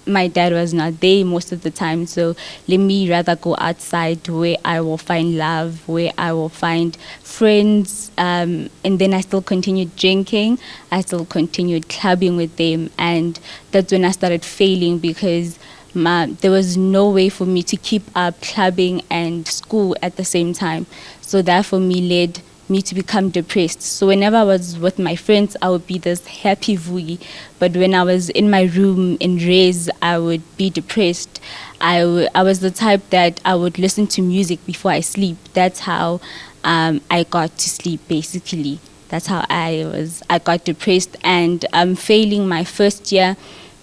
My dad was not there most of the time, so let me rather go outside where I will find love, where I will find friends, and then I still continued drinking. I still continued clubbing with them, and that's when I started failing, because there was no way for me to keep up clubbing and school at the same time. So that for me led me to become depressed. So whenever I was with my friends, I would be this happy vui, but when I was in my room in res, I would be depressed. I was the type that I would listen to music before I sleep. That's how I got to sleep, basically. That's how I got depressed. And failing my first year,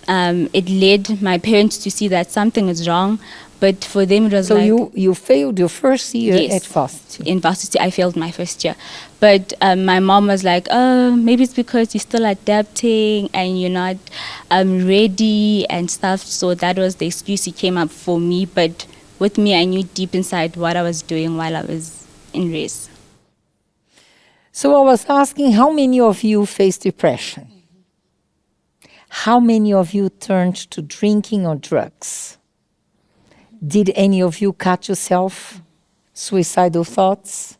it led my parents to see that something is wrong. But for them, it was like... So you failed your first year at varsity? In varsity, I failed my first year. But my mom was like, maybe it's because you're still adapting and you're not ready and stuff. So that was the excuse he came up for me. But with me, I knew deep inside what I was doing while I was in race. So I was asking, how many of you face depression? How many of you turned to drinking or drugs? Did any of you cut yourself? Suicidal thoughts?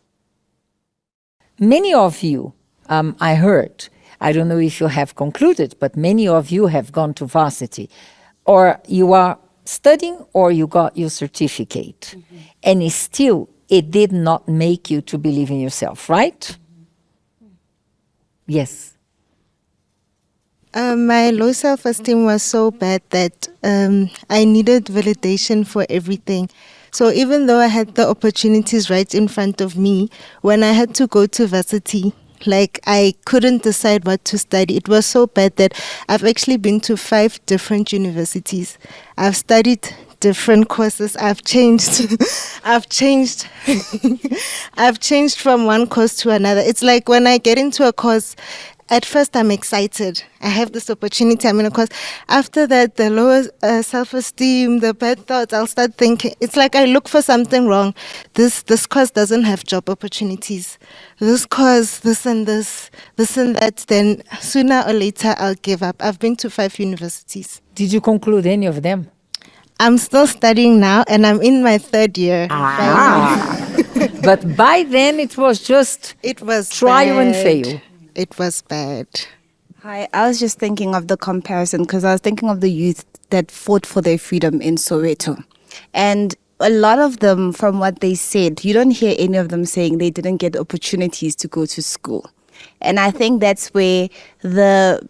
Many of you, I heard, I don't know if you have concluded, but many of you have gone to varsity, or you are studying, or you got your certificate, and it did not make you to believe in yourself, right? Yes. My low self-esteem was so bad that I needed validation for everything. So even though I had the opportunities right in front of me, when I had to go to varsity, like I couldn't decide what to study. It was so bad that I've actually been to 5 different universities. I've studied different courses. I've changed. I've changed from one course to another. It's like when I get into a course, at first I'm excited. I have this opportunity. I mean, of course, after that, the lower self-esteem, the bad thoughts, I'll start thinking, it's like I look for something wrong. This course doesn't have job opportunities. This course, this and that, then sooner or later I'll give up. I've been to 5 universities. Did you conclude any of them? I'm still studying now, and I'm in my 3rd year. But by then it was just trial and fail. It was bad. Hi, I was just thinking of the comparison because I was thinking of the youth that fought for their freedom in Soweto. And a lot of them, from what they said, you don't hear any of them saying they didn't get opportunities to go to school. And I think that's where the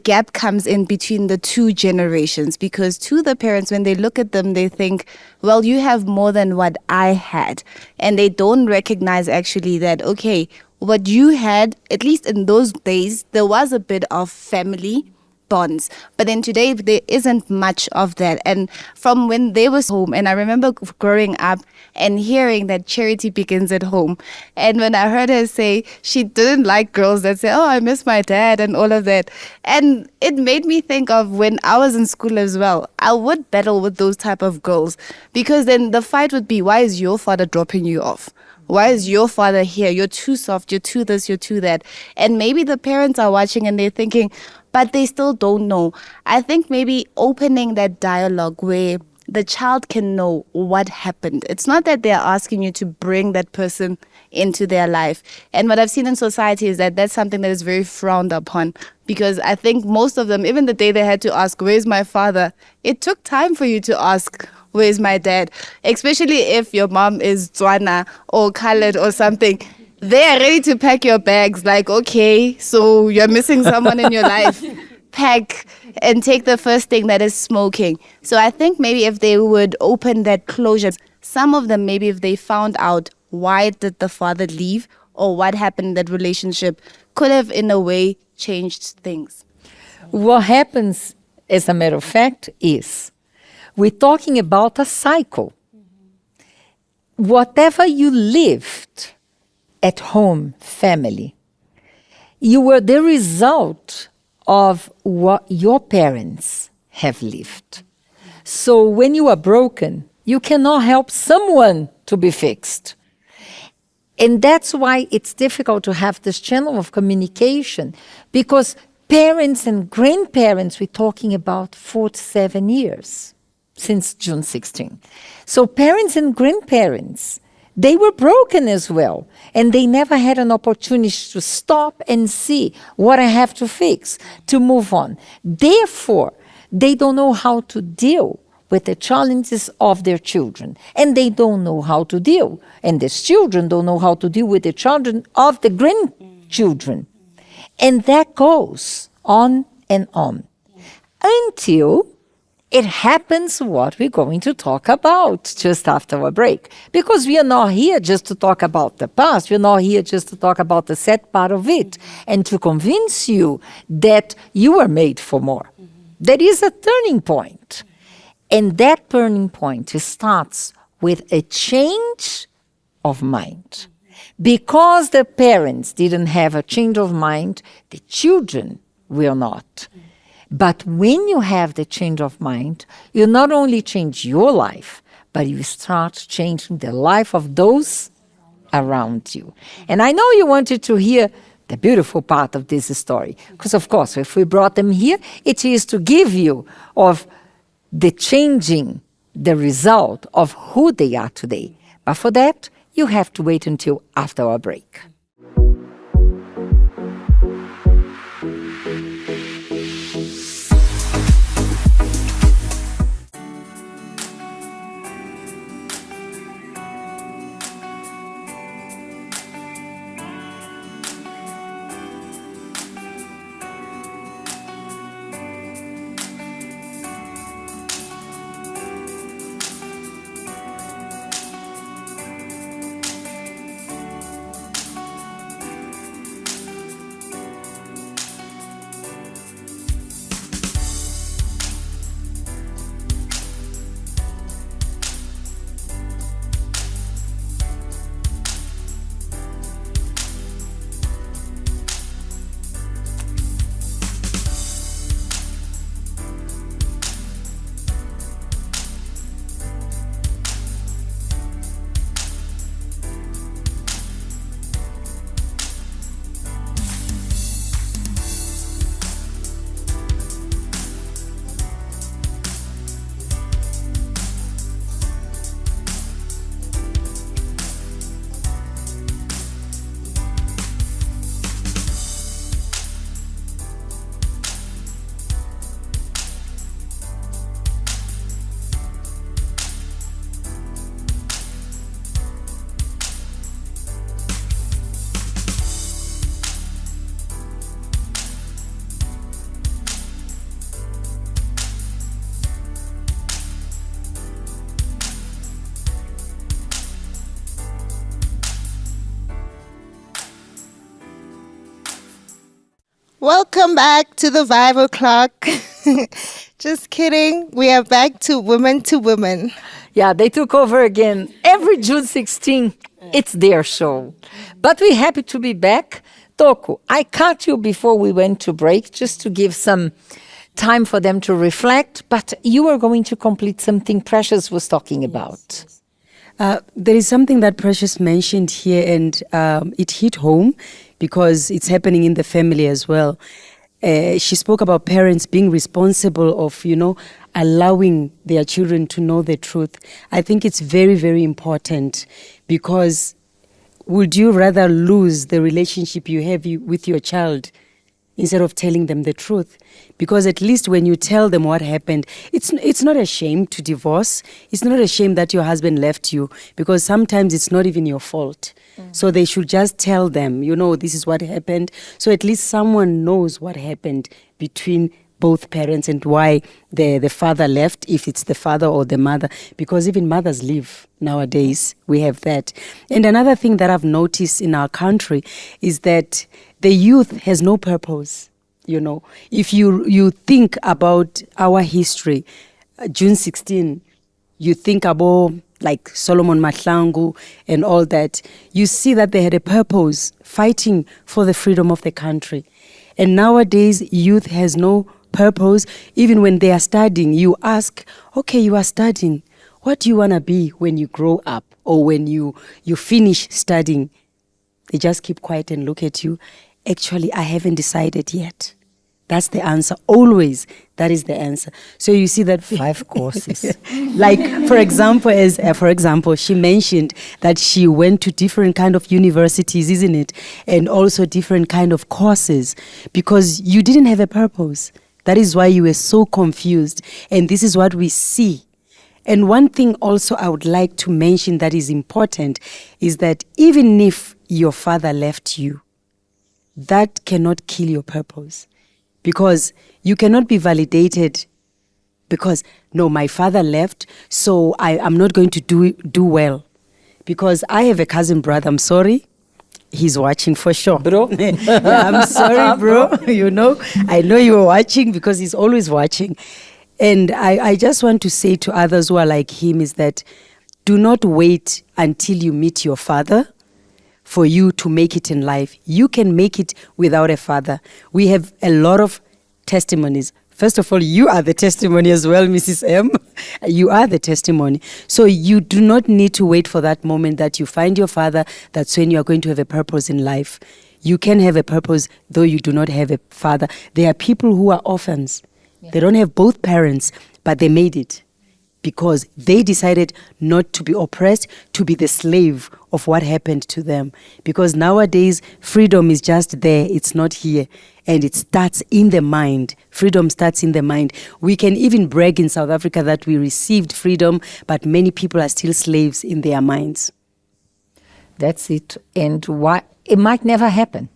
gap comes in between the 2 generations, because to the parents, when they look at them, they think, well, you have more than what I had. And they don't recognize actually that, okay, what you had, at least in those days, there was a bit of family bonds. But then today, there isn't much of that. And from when they was home, and I remember growing up and hearing that charity begins at home. And when I heard her say she didn't like girls that say, oh, I miss my dad and all of that. And it made me think of when I was in school as well. I would battle with those type of girls, because then the fight would be, why is your father dropping you off? Why is your father here? You're too soft, you're too this, you're too that. And maybe the parents are watching and they're thinking, but they still don't know. I think maybe opening that dialogue where the child can know what happened. It's not that they're asking you to bring that person into their life. And what I've seen in society is that that's something that is very frowned upon, because I think most of them, even the day they had to ask, where's my father? It took time for you to ask, where's my dad? Especially if your mom is Tswana or colored or something. They are ready to pack your bags. Like, okay, so you're missing someone in your life. Pack and take the first thing, that is smoking. So I think maybe if they would open that closure, some of them, maybe if they found out why did the father leave or what happened in that relationship, could have in a way changed things. What happens, as a matter of fact, is we're talking about a cycle. Whatever you lived at home, family, you were the result of what your parents have lived. So when you are broken, you cannot help someone to be fixed. And that's why it's difficult to have this channel of communication, because parents and grandparents, we're talking about 4 to 7 years since June 16. So parents and grandparents, they were broken as well, and they never had an opportunity to stop and see what I have to fix, to move on. Therefore, they don't know how to deal with the challenges of their children, and they don't know how to deal, and these children don't know how to deal with the children of the grandchildren. And that goes on and on until it happens what we're going to talk about just after a break. Because we are not here just to talk about the past. We're not here just to talk about the sad part of it and to convince you that you are made for more. There is a turning point. And that turning point starts with a change of mind. Because the parents didn't have a change of mind, the children will not. But when you have the change of mind, you not only change your life, but you start changing the life of those around you. And I know you wanted to hear the beautiful part of this story, because of course, if we brought them here, it is to give you of the changing, the result of who they are today. But for that, you have to wait until after our break. Welcome back to the 5 o'clock. Just kidding. We are back to Women to Women. Yeah, they took over again. Every June 16, it's their show. But we're happy to be back. Toku, I cut you before we went to break just to give some time for them to reflect, but you were going to complete something Precious was talking about. There is something that Precious mentioned here, and it hit home because it's happening in the family as well. She spoke about parents being responsible of, allowing their children to know the truth. I think it's very, very important, because would you rather lose the relationship you have with your child instead of telling them the truth? Because at least when you tell them what happened, it's not a shame to divorce. It's not a shame that your husband left you, because sometimes it's not even your fault. So they should just tell them, this is what happened. So at least someone knows what happened between both parents and why the father left, if it's the father or the mother, because even mothers leave nowadays. We have that. And another thing that I've noticed in our country is that the youth has no purpose. If you think about our history, June 16, you think about like Solomon Mahlangu and all that, you see that they had a purpose, fighting for the freedom of the country. And nowadays, youth has no purpose. Even when they are studying, you ask, okay, you are studying, what do you want to be when you grow up, or when you finish studying? They just keep quiet and look at you. Actually, I haven't decided yet. That's the answer. Always, that is the answer. So you see that 5 courses. Like, for example, she mentioned that she went to different kind of universities, isn't it? And also different kind of courses, because you didn't have a purpose. That is why you were so confused. And this is what we see. And one thing also I would like to mention that is important is that even if your father left you, that cannot kill your purpose. Because you cannot be validated because, no, my father left, so I'm not going to do well. Because I have a cousin brother, I'm sorry, he's watching for sure. Bro? Yeah, I'm sorry, bro. I know you are watching because he's always watching. And I just want to say to others who are like him is that do not wait until you meet your father for you to make it in life. You can make it without a father. We have a lot of testimonies. First of all, you are the testimony as well, Mrs. M. You are the testimony. So you do not need to wait for that moment that you find your father. That's when you are going to have a purpose in life. You can have a purpose though you do not have a father. There are people who are orphans. Yeah. They don't have both parents, but they made it because they decided not to be oppressed, to be the slave of what happened to them. Because nowadays, freedom is just there, it's not here. And it starts in the mind. Freedom starts in the mind. We can even brag in South Africa that we received freedom, but many people are still slaves in their minds. That's it. And why it might never happen.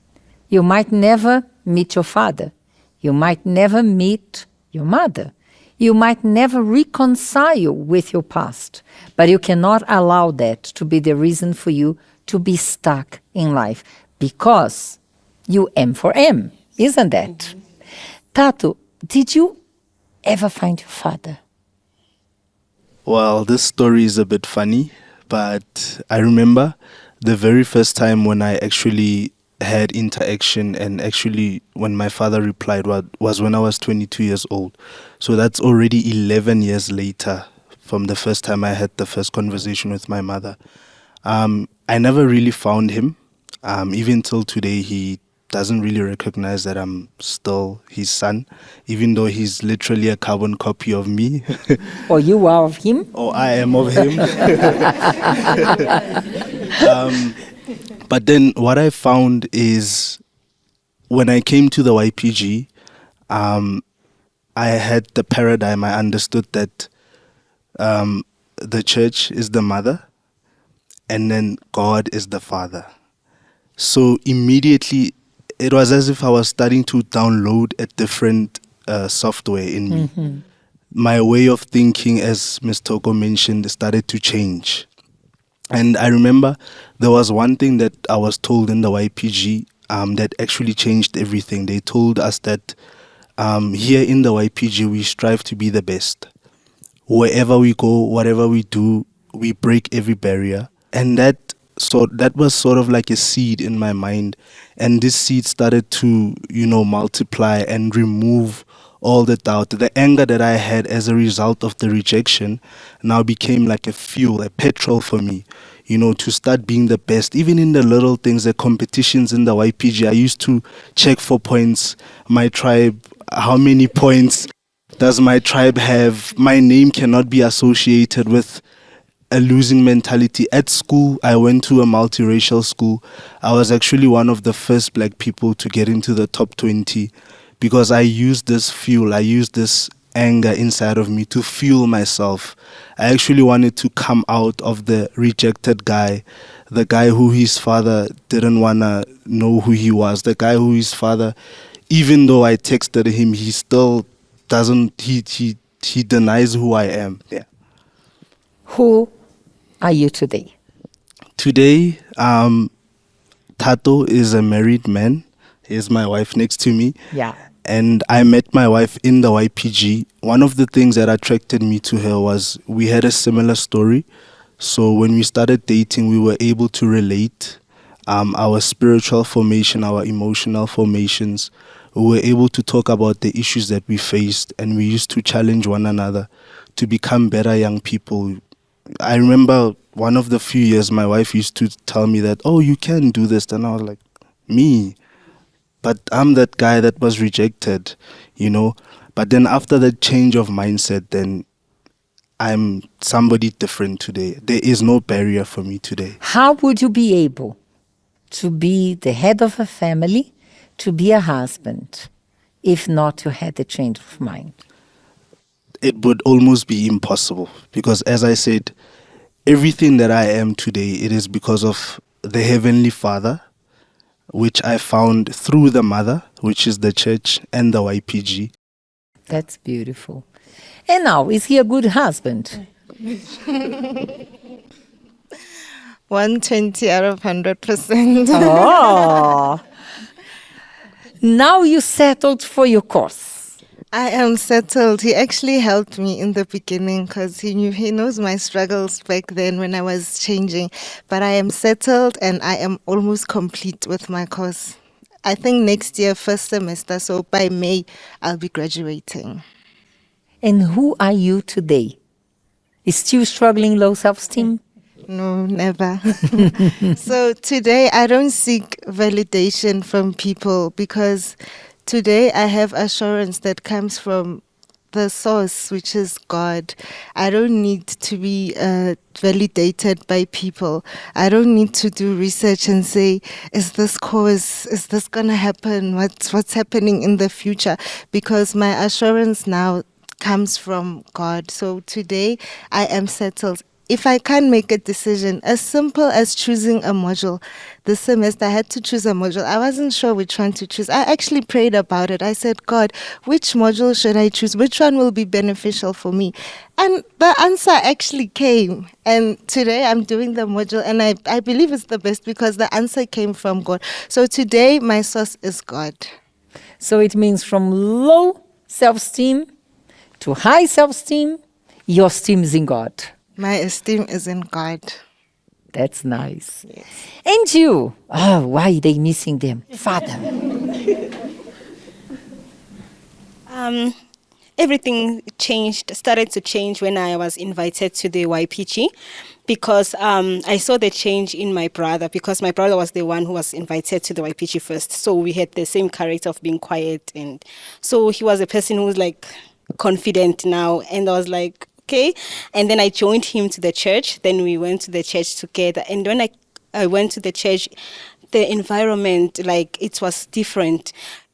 You might never meet your father. You might never meet your mother. You might never reconcile with your past, but you cannot allow that to be the reason for you to be stuck in life, because you M for M, isn't that? Mm-hmm. Tatu, did you ever find your father? Well, this story is a bit funny, but I remember the very first time when I actually had interaction, and actually when my father replied was when I was 22 years old. So that's already 11 years later from the first time I had the first conversation with my mother. I never really found him. Even till today, he doesn't really recognize that I'm still his son, even though he's literally a carbon copy of me. Or you are of him? Or I am of him. But then what I found is when I came to the YPG, I had the paradigm. I understood that the church is the mother and then God is the father. So immediately it was as if I was starting to download a different software in me. Mm-hmm. My way of thinking, as Ms. Toko mentioned, started to change. And I remember there was one thing that I was told in the YPG. that actually changed everything. They told us that here in the YPG, we strive to be the best. Wherever we go, whatever we do, we break every barrier. And that was sort of like a seed in my mind. And this seed started to, multiply and remove all the doubt. The anger that I had as a result of the rejection now became like a fuel, a petrol for me, to start being the best. Even in the little things, the competitions in the YPG, I used to check for points. My tribe, how many points does my tribe have? My name cannot be associated with a losing mentality. At school, I went to a multiracial school. I was actually one of the first black people to get into the top 20 because I used this fuel, I used this anger inside of me to fuel myself. I actually wanted to come out of the rejected guy, the guy who his father didn't want to know who he was, the guy who his father, even though I texted him, he still doesn't, he denies who I am. Yeah. Who are you today? Today, Tato is a married man. Here's my wife next to me. Yeah. And I met my wife in the YPG. One of the things that attracted me to her was we had a similar story. So when we started dating, we were able to relate our spiritual formation, our emotional formations. We were able to talk about the issues that we faced, and we used to challenge one another to become better young people. I remember one of the few years my wife used to tell me that, oh, you can do this. And I was like, me? But I'm that guy that was rejected, But then after that change of mindset, then I'm somebody different today. There is no barrier for me today. How would you be able to be the head of a family, to be a husband, if not you had a change of mind? It would almost be impossible because, as I said, everything that I am today, it is because of the Heavenly Father, which I found through the mother, which is the church and the YPG. That's beautiful. And now, is he a good husband? 120 out of 100%. Oh. Now you settled for your course. I am settled. He actually helped me in the beginning because he knows my struggles back then when I was changing. But I am settled and I am almost complete with my course. I think next year, first semester, so by May, I'll be graduating. And who are you today? Is still struggling low self-esteem? No, never. So today, I don't seek validation from people because today I have assurance that comes from the source, which is God. I don't need to be validated by people. I don't need to do research and say, is this going to happen? What's happening in the future? Because my assurance now comes from God. So today I am settled. If I can't make a decision, as simple as choosing a module, this semester I had to choose a module. I wasn't sure which one to choose. I actually prayed about it. I said, God, which module should I choose? Which one will be beneficial for me? And the answer actually came. And today I'm doing the module, and I believe it's the best because the answer came from God. So today my source is God. So it means from low self-esteem to high self-esteem, your esteem is in God. My esteem is in God. That's nice. Yes. And you? Oh, why are they missing them? Father. Everything started to change when I was invited to the YPG because I saw the change in my brother because my brother was the one who was invited to the YPG first. So we had the same character of being quiet. And so he was a person who was like confident now. And I was like, okay. And then I joined him to the church. Then we went to the church together. And when I went to the church, the environment, like, it was different.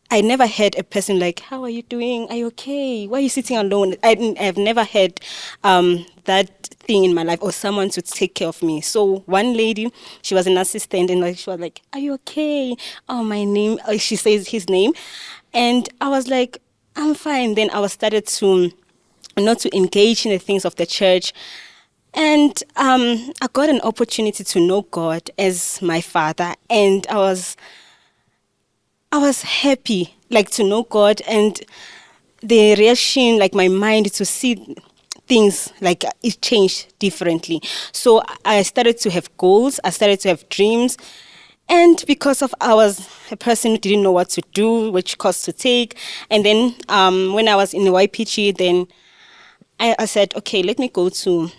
I never had a person like, how are you doing? Are you okay? Why are you sitting alone? I've never had that thing in my life or someone to take care of me. So one lady, she was an assistant, and she was like, are you okay? Oh, my name. She says his name. And I was like, I'm fine. Then I started to not to engage in the things of the church. And I got an opportunity to know God as my father. And I was I was happy, like to know God, and the reaction, like my mind to see things like it changed differently. So I started to have goals, I started to have dreams. And because of I was a person who didn't know what to do, which course to take. And then when I was in the YPG, then I said, okay, let me go to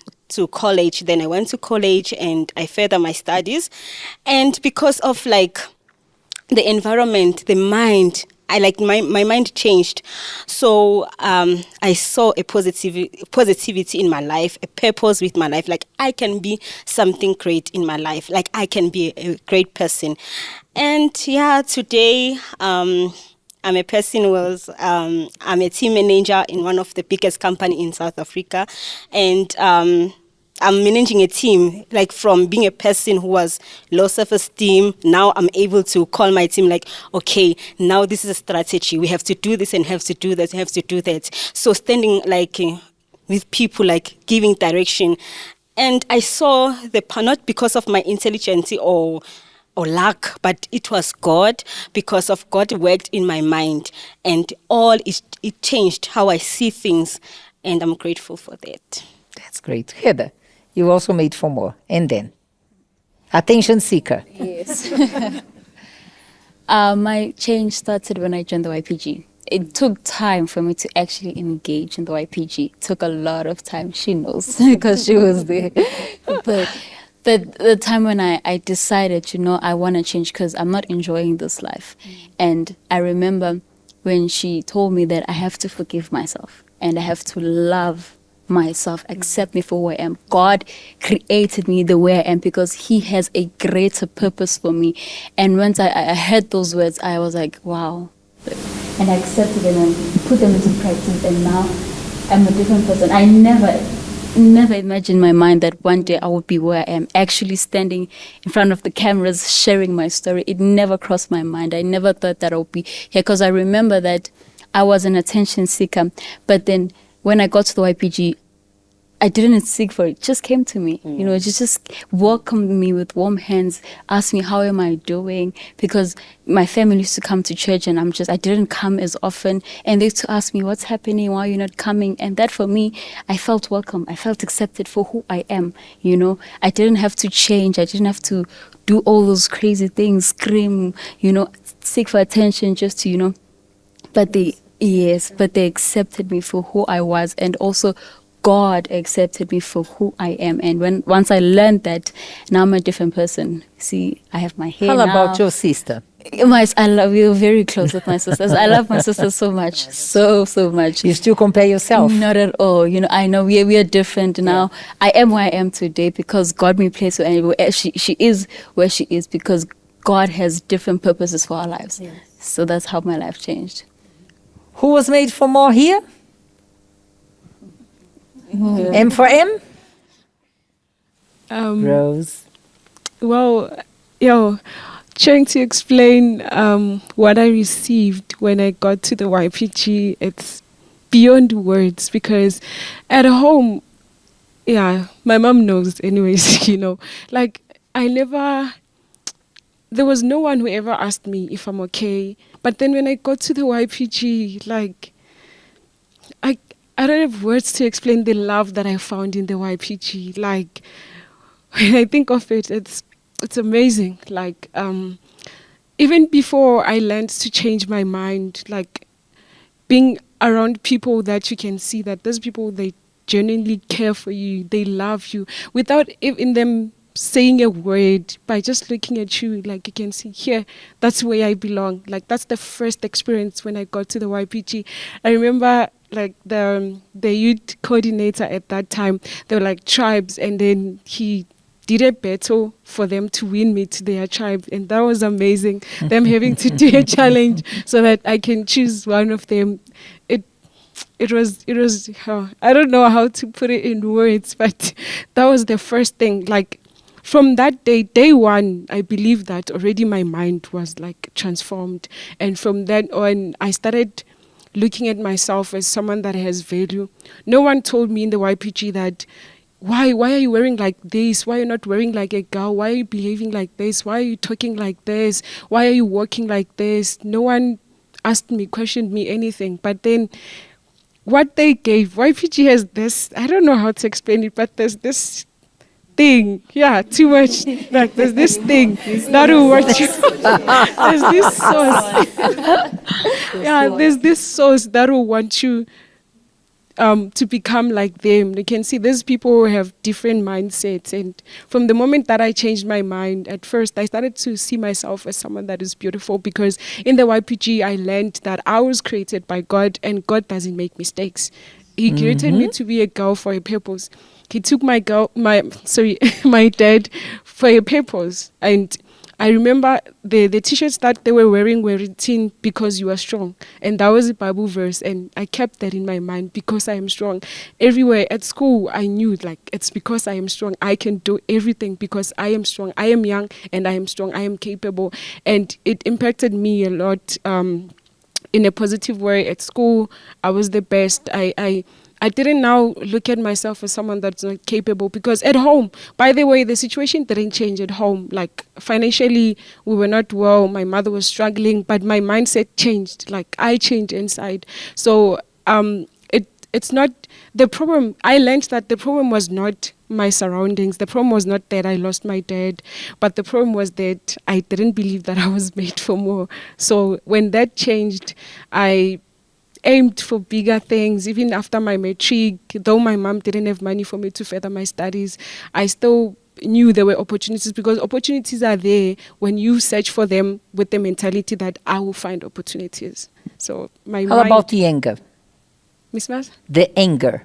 college. Then I went to college and I further my studies. And because of like the environment, the mind, I like my mind changed. So I saw a positivity in my life, a purpose with my life. Like I can be something great in my life. Like I can be a great person. And yeah, today I'm a person who was I'm a team manager in one of the biggest company in South Africa, and I'm managing a team, like from being a person who was low self-esteem. Now I'm able to call my team like, okay, now this is a strategy. We have to do this and have to do that, have to do that. So standing like with people, like giving direction. And I saw not because of my intelligence or luck, but it was God, because of God worked in my mind, and it changed how I see things, and I'm grateful for that. That's great. Heather, you also made for more. And then? Attention seeker. Yes. My change started when I joined the YPG. It took time for me to actually engage in the YPG. It took a lot of time. She knows because she was there. But the time when I decided, I want to change because I'm not enjoying this life. And I remember when she told me that I have to forgive myself and I have to love myself, accept me for who I am. God created me the way I am because He has a greater purpose for me. And once I heard those words, I was like, wow. And I accepted them and put them into practice, and now I'm a different person. I never imagined in my mind that one day I would be where I am, actually standing in front of the cameras, sharing my story. It never crossed my mind. I never thought that I would be here, because I remember that I was an attention seeker. But then when I got to the YPG, I didn't seek for it. It just came to me. It just welcomed me with warm hands, asked me, how am I doing? Because my family used to come to church and I didn't come as often. And they used to ask me, what's happening? Why are you not coming? And that for me, I felt welcome. I felt accepted for who I am. I didn't have to change. I didn't have to do all those crazy things, scream, seek for attention just to, but they accepted me for who I was, and also God accepted me for who I am. And once I learned that, now I'm a different person. See, I have my hair How now. about your sister? We're very close with my sisters. I love my sisters so much, so much. You still compare yourself? Not at all. I know we are different now. Yeah. I am where I am today because God me placed her, and she is where she is because God has different purposes for our lives. Yes. So that's how my life changed. Who was made for more here? M for M? Rose. Well, trying to explain what I received when I got to the YPG, it's beyond words, because at home, my mom knows anyways, like there was no one who ever asked me if I'm okay. But then when I got to the YPG, like, I don't have words to explain the love that I found in the YPG. Like, when I think of it, it's amazing. Like, even before I learned to change my mind, like, being around people that you can see that those people, they genuinely care for you, they love you, without even them saying a word, by just looking at you, like you can see, here, that's where I belong. Like, that's the first experience when I got to the YPG. I remember, like, the youth coordinator at that time, they were like tribes, and then he did a battle for them to win me to their tribe, and that was amazing. Them having to do a challenge so that I can choose one of them. It was I don't know how to put it in words, but that was the first thing. Like, from that day one, I believe that already my mind was like transformed, and from then on, I started looking at myself as someone that has value. No one told me in the YPG that why are you wearing like this? Why are you not wearing like a girl? Why are you behaving like this? Why are you talking like this? Why are you walking like this? No one asked me, questioned me, anything. But then what they gave, YPG has this, I don't know how to explain it, but there's this thing, yeah, too much, like there's this thing that will watch you, there's this sauce, yeah, there's this sauce that will want you to become like them. You can see these people who have different mindsets, and from the moment that I changed my mind, at first I started to see myself as someone that is beautiful, because in the YPG I learned that I was created by God, and God doesn't make mistakes. He created me to be a girl for a purpose. He took my dad for a purpose. And I remember the t-shirts that they were wearing were written, because you are strong. And that was a Bible verse. And I kept that in my mind, because I am strong. Everywhere at school, I knew, like, it's because I am strong. I can do everything because I am strong. I am young and I am strong. I am capable. And it impacted me a lot in a positive way. At school, I was the best. I didn't now look at myself as someone that's not capable, because at home, by the way, the situation didn't change at home. Like, financially, we were not well. My mother was struggling, but my mindset changed. Like, I changed inside. So it's not the problem. I learned that the problem was not my surroundings. The problem was not that I lost my dad, but the problem was that I didn't believe that I was made for more. So when that changed, I aimed for bigger things. Even after my matric, though my mom didn't have money for me to further my studies, I still knew there were opportunities, because opportunities are there when you search for them with the mentality that I will find opportunities. So How about the anger? Miss Mas? The anger.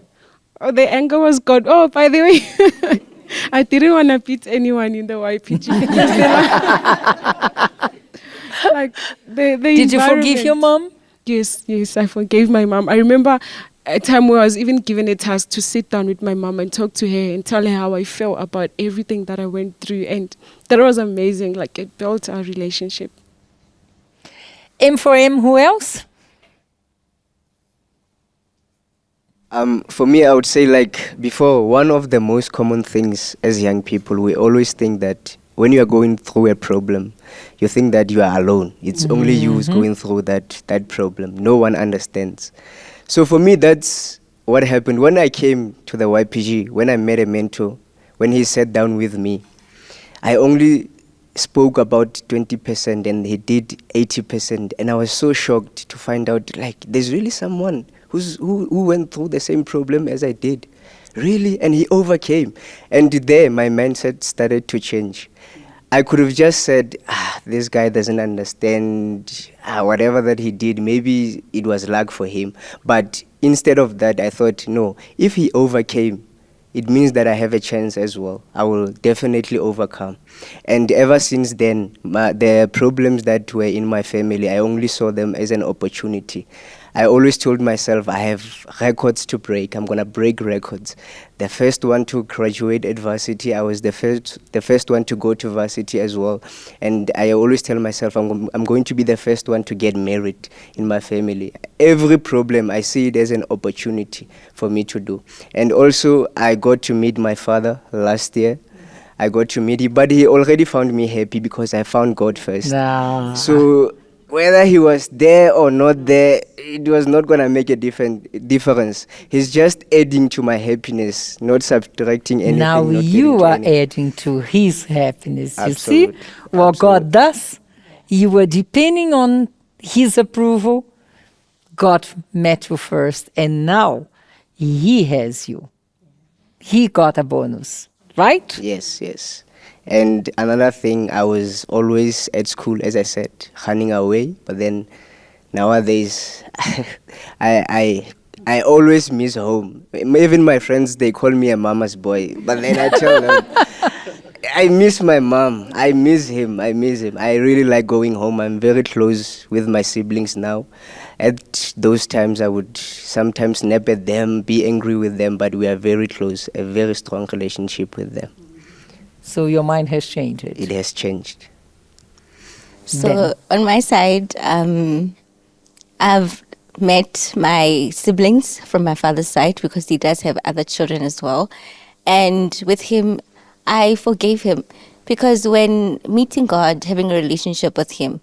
Oh, the anger was gone. Oh, by the way, I didn't want to beat anyone in the YPG. Like the Did you forgive your mom? Yes, I forgave my mom. I remember a time where I was even given a task to sit down with my mom and talk to her and tell her how I felt about everything that I went through. And that was amazing. Like, it built our relationship. M4M, who else? For me, I would say, like before, one of the most common things as young people, we always think that when you are going through a problem, you think that you are alone. It's only you who's going through that problem. No one understands. So for me, that's what happened. When I came to the YPG, when I met a mentor, when he sat down with me, I only spoke about 20% and he did 80%. And I was so shocked to find out, like, there's really someone who went through the same problem as I did. Really? And he overcame. And there, my mindset started to change. I could have just said, this guy doesn't understand, whatever that he did, maybe it was luck for him. But instead of that, I thought, no, if he overcame, it means that I have a chance as well. I will definitely overcome. And ever since then, the problems that were in my family, I only saw them as an opportunity. I always told myself I have records to break. I'm going to break records. The first one to graduate at varsity. I was the first one to go to varsity as well. And I always tell myself I'm going to be the first one to get married in my family. Every problem, I see it as an opportunity for me to do. And also, I got to meet my father last year. I got to meet him, but he already found me happy because I found God first. So whether he was there or not there, it was not going to make a difference. He's just adding to my happiness, not subtracting anything. Now you are adding to his happiness. Absolutely. You see what God does? You were depending on his approval. God met you first, and now he has you. He got a bonus, right? Yes. And another thing, I was always at school, as I said, running away. But then nowadays, I always miss home. Even my friends, they call me a mama's boy. But then I tell them, I miss my mom. I miss him. I really like going home. I'm very close with my siblings now. At those times, I would sometimes snap at them, be angry with them, but we are very close, a very strong relationship with them. So your mind has changed. It has changed. So on my side, I've met my siblings from my father's side because he does have other children as well. And with him, I forgave him. Because when meeting God, having a relationship with him,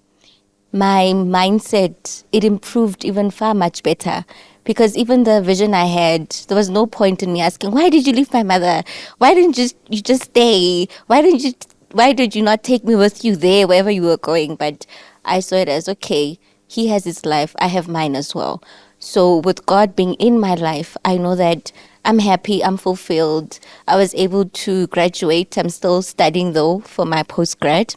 my mindset, it improved even far much better. Because even the vision I had, there was no point in me asking, why did you leave my mother? Why didn't you just stay? Why did you not take me with you there, wherever you were going? But I saw it as, okay, he has his life, I have mine as well. So with God being in my life, I know that I'm happy, I'm fulfilled. I was able to graduate. I'm still studying though for my postgrad.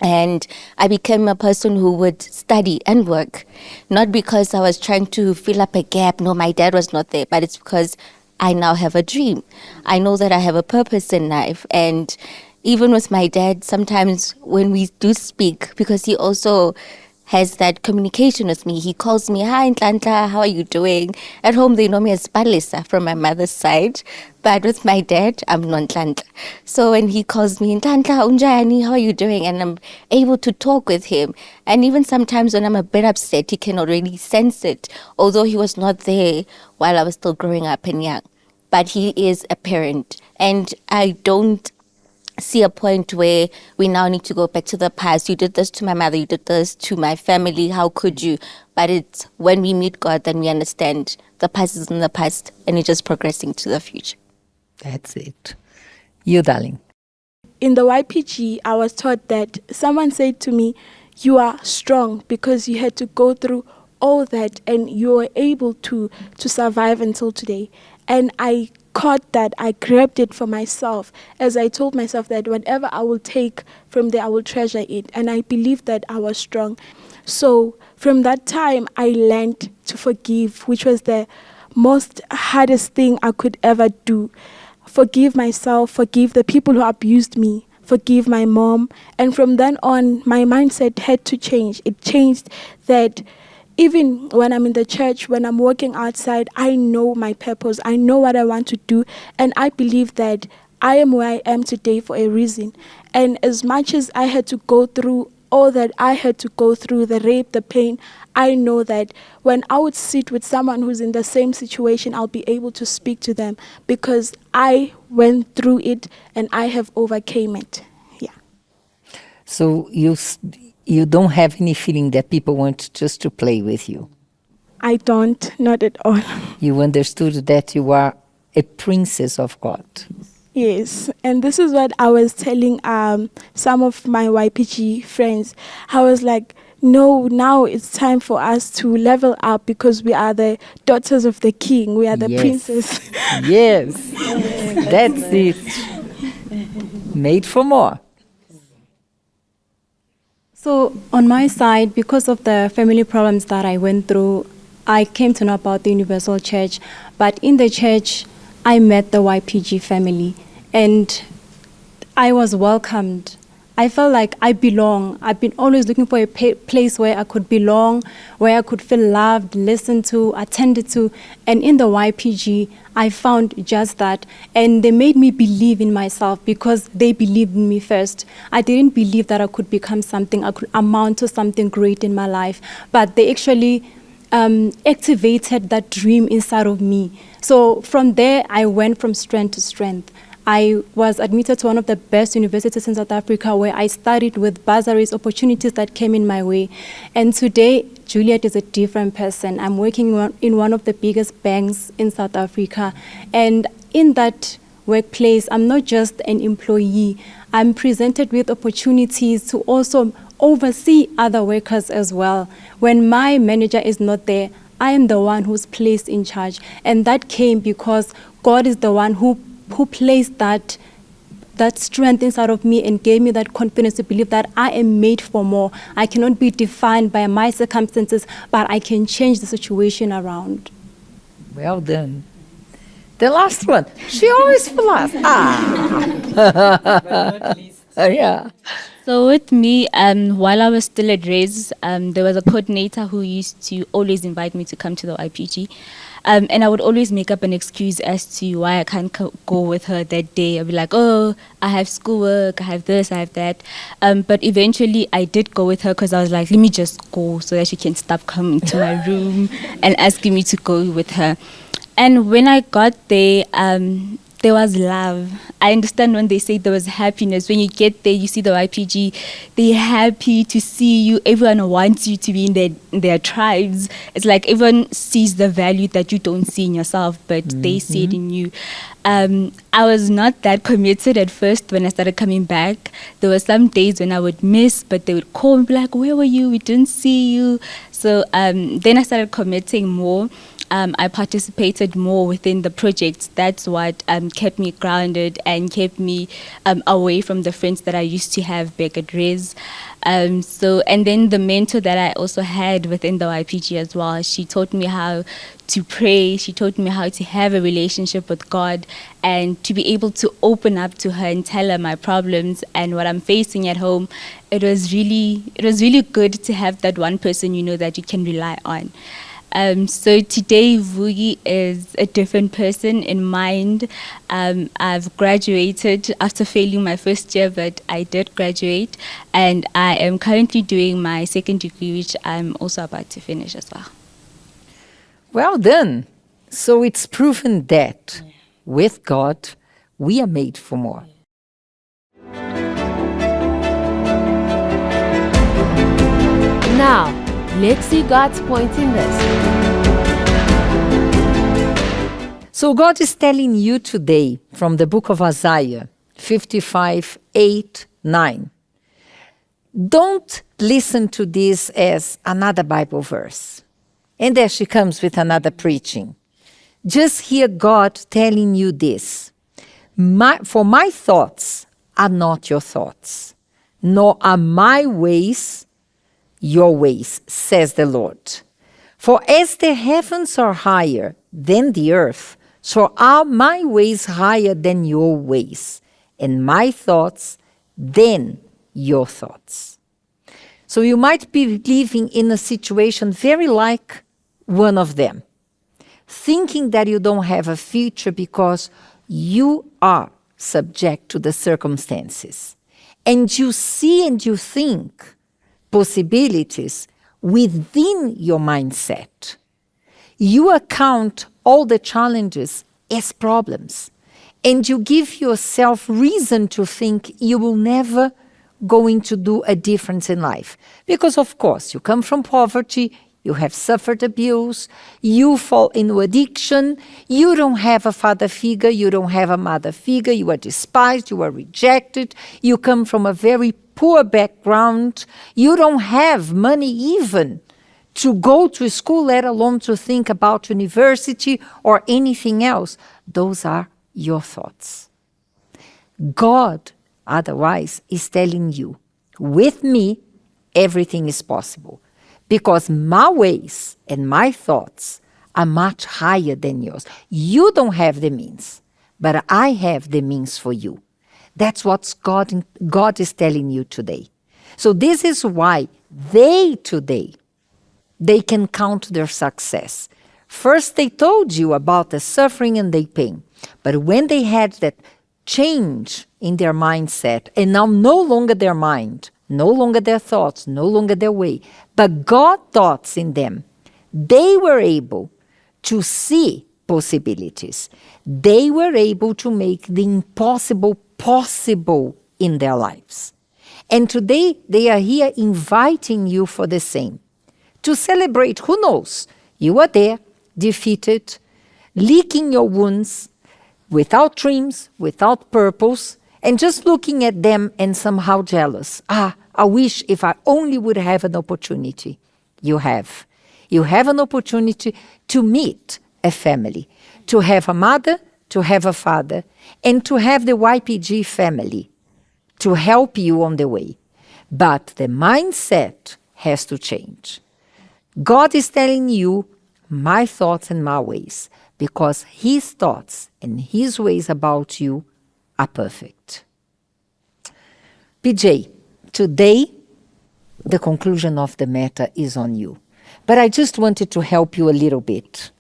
And I became a person who would study and work, not because I was trying to fill up a gap. No, my dad was not there, but it's because I now have a dream. I know that I have a purpose in life. And even with my dad, sometimes when we do speak, because he also has that communication with me. He calls me, hi, Ntlantla, how are you doing? At home, they know me as Palisa from my mother's side. But with my dad, I'm Ntlantla. So when he calls me, Ntlantla, unjani, how are you doing? And I'm able to talk with him. And even sometimes when I'm a bit upset, he can already sense it, although he was not there while I was still growing up and young. But he is a parent. And I don't see a point where we now need to go back to the past. You did this to my mother, you did this to my family, how could you? But it's when we meet God, then we understand the past is in the past and it's just progressing to the future. That's it. You, darling. In the YPG, I was taught that someone said to me, you are strong because you had to go through all that and you were able to survive until today. And I caught that, I grabbed it for myself, as I told myself that whatever I will take from there, I will treasure it. And I believed that I was strong. So from that time, I learned to forgive, which was the most hardest thing I could ever do. Forgive myself, forgive the people who abused me, forgive my mom. And from then on, my mindset had to change. It changed that even when I'm in the church, when I'm working outside, I know my purpose. I know what I want to do. And I believe that I am where I am today for a reason. And as much as I had to go through all that I had to go through, the rape, the pain, I know that when I would sit with someone who's in the same situation, I'll be able to speak to them because I went through it and I have overcame it. Yeah. So you don't have any feeling that people want just to play with you? I don't, not at all. You understood that you are a princess of God. Yes, and this is what I was telling some of my YPG friends. I was like, no, now it's time for us to level up because we are the daughters of the king. We are the princess. Yes, that's it. Made for more. So on my side, because of the family problems that I went through, I came to know about the Universal Church. But in the church, I met the YPG family and I was welcomed. I felt like I belong. I've been always looking for a place where I could belong, where I could feel loved, listened to, attended to. And in the YPG, I found just that. And they made me believe in myself because they believed in me first. I didn't believe that I could become something, I could amount to something great in my life. But they actually activated that dream inside of me. So from there, I went from strength to strength. I was admitted to one of the best universities in South Africa where I studied with bursaries, opportunities that came in my way. And today, Juliet is a different person. I'm working in one of the biggest banks in South Africa. And in that workplace, I'm not just an employee. I'm presented with opportunities to also oversee other workers as well. When my manager is not there, I am the one who's placed in charge. And that came because God is the one who placed that strength inside of me and gave me that confidence to believe that I am made for more. I cannot be defined by my circumstances, but I can change the situation around. Well done. The last one. She always last. Yeah. So with me, while I was still at Res, there was a coordinator who used to always invite me to come to the YPG. And I would always make up an excuse as to why I can't go with her that day. I'd be like, oh, I have schoolwork, I have this, I have that. But eventually I did go with her because I was like, let me just go so that she can stop coming to my room and asking me to go with her. And when I got there, there was love. I understand when they say there was happiness. When you get there, you see the YPG, they're happy to see you. Everyone wants you to be in their tribes. It's like everyone sees the value that you don't see in yourself, but they see it in you. I was not that committed at first when I started coming back. There were some days when I would miss, but they would call and be like, where were you? We didn't see you. So then I started committing more. I participated more within the project. That's what kept me grounded and kept me away from the friends that I used to have back at Res. And then the mentor that I also had within the YPG as well, she taught me how to pray. She taught me how to have a relationship with God and to be able to open up to her and tell her my problems and what I'm facing at home. It was really good to have that one person that you can rely on. So today, Vugi is a different person in mind. I've graduated after failing my first year, but I did graduate, and I am currently doing my second degree, which I'm also about to finish as well. Well done. So it's proven that with God, we are made for more. Now, let's see God's point in this. So God is telling you today from the book of Isaiah 55, 8, 9. Don't listen to this as another Bible verse. And there she comes with another preaching. Just hear God telling you this. For my thoughts are not your thoughts, nor are my ways your ways, says the Lord. For as the heavens are higher than the earth, so are my ways higher than your ways, and my thoughts than your thoughts. So you might be living in a situation very like one of them, thinking that you don't have a future because you are subject to the circumstances. And you see and you think possibilities within your mindset. You account all the challenges as problems, and you give yourself reason to think you will never going to do a difference in life. Because of course, you come from poverty, you have suffered abuse, you fall into addiction, you don't have a father figure, you don't have a mother figure, you are despised, you are rejected, you come from a very poor background, you don't have money even to go to school, let alone to think about university or anything else. Those are your thoughts. God, otherwise, is telling you, with me, everything is possible. Because my ways and my thoughts are much higher than yours. You don't have the means, but I have the means for you. That's what God is telling you today. So this is why they can count their success. First, they told you about the suffering and the pain. But when they had that change in their mindset, and now no longer their mind, no longer their thoughts, no longer their way, but God thoughts in them, they were able to see possibilities. They were able to make the impossible possible in their lives. And today they are here inviting you for the same. To celebrate, who knows? You are there, defeated, licking your wounds, without dreams, without purpose, and just looking at them and somehow jealous. I wish if I only would have an opportunity. You have. You have an opportunity to meet a family, to have a mother, to have a father, and to have the YPG family to help you on the way. But the mindset has to change. God is telling you my thoughts and my ways, because his thoughts and his ways about you are perfect. PJ, today the conclusion of the matter is on you. But I just wanted to help you a little bit.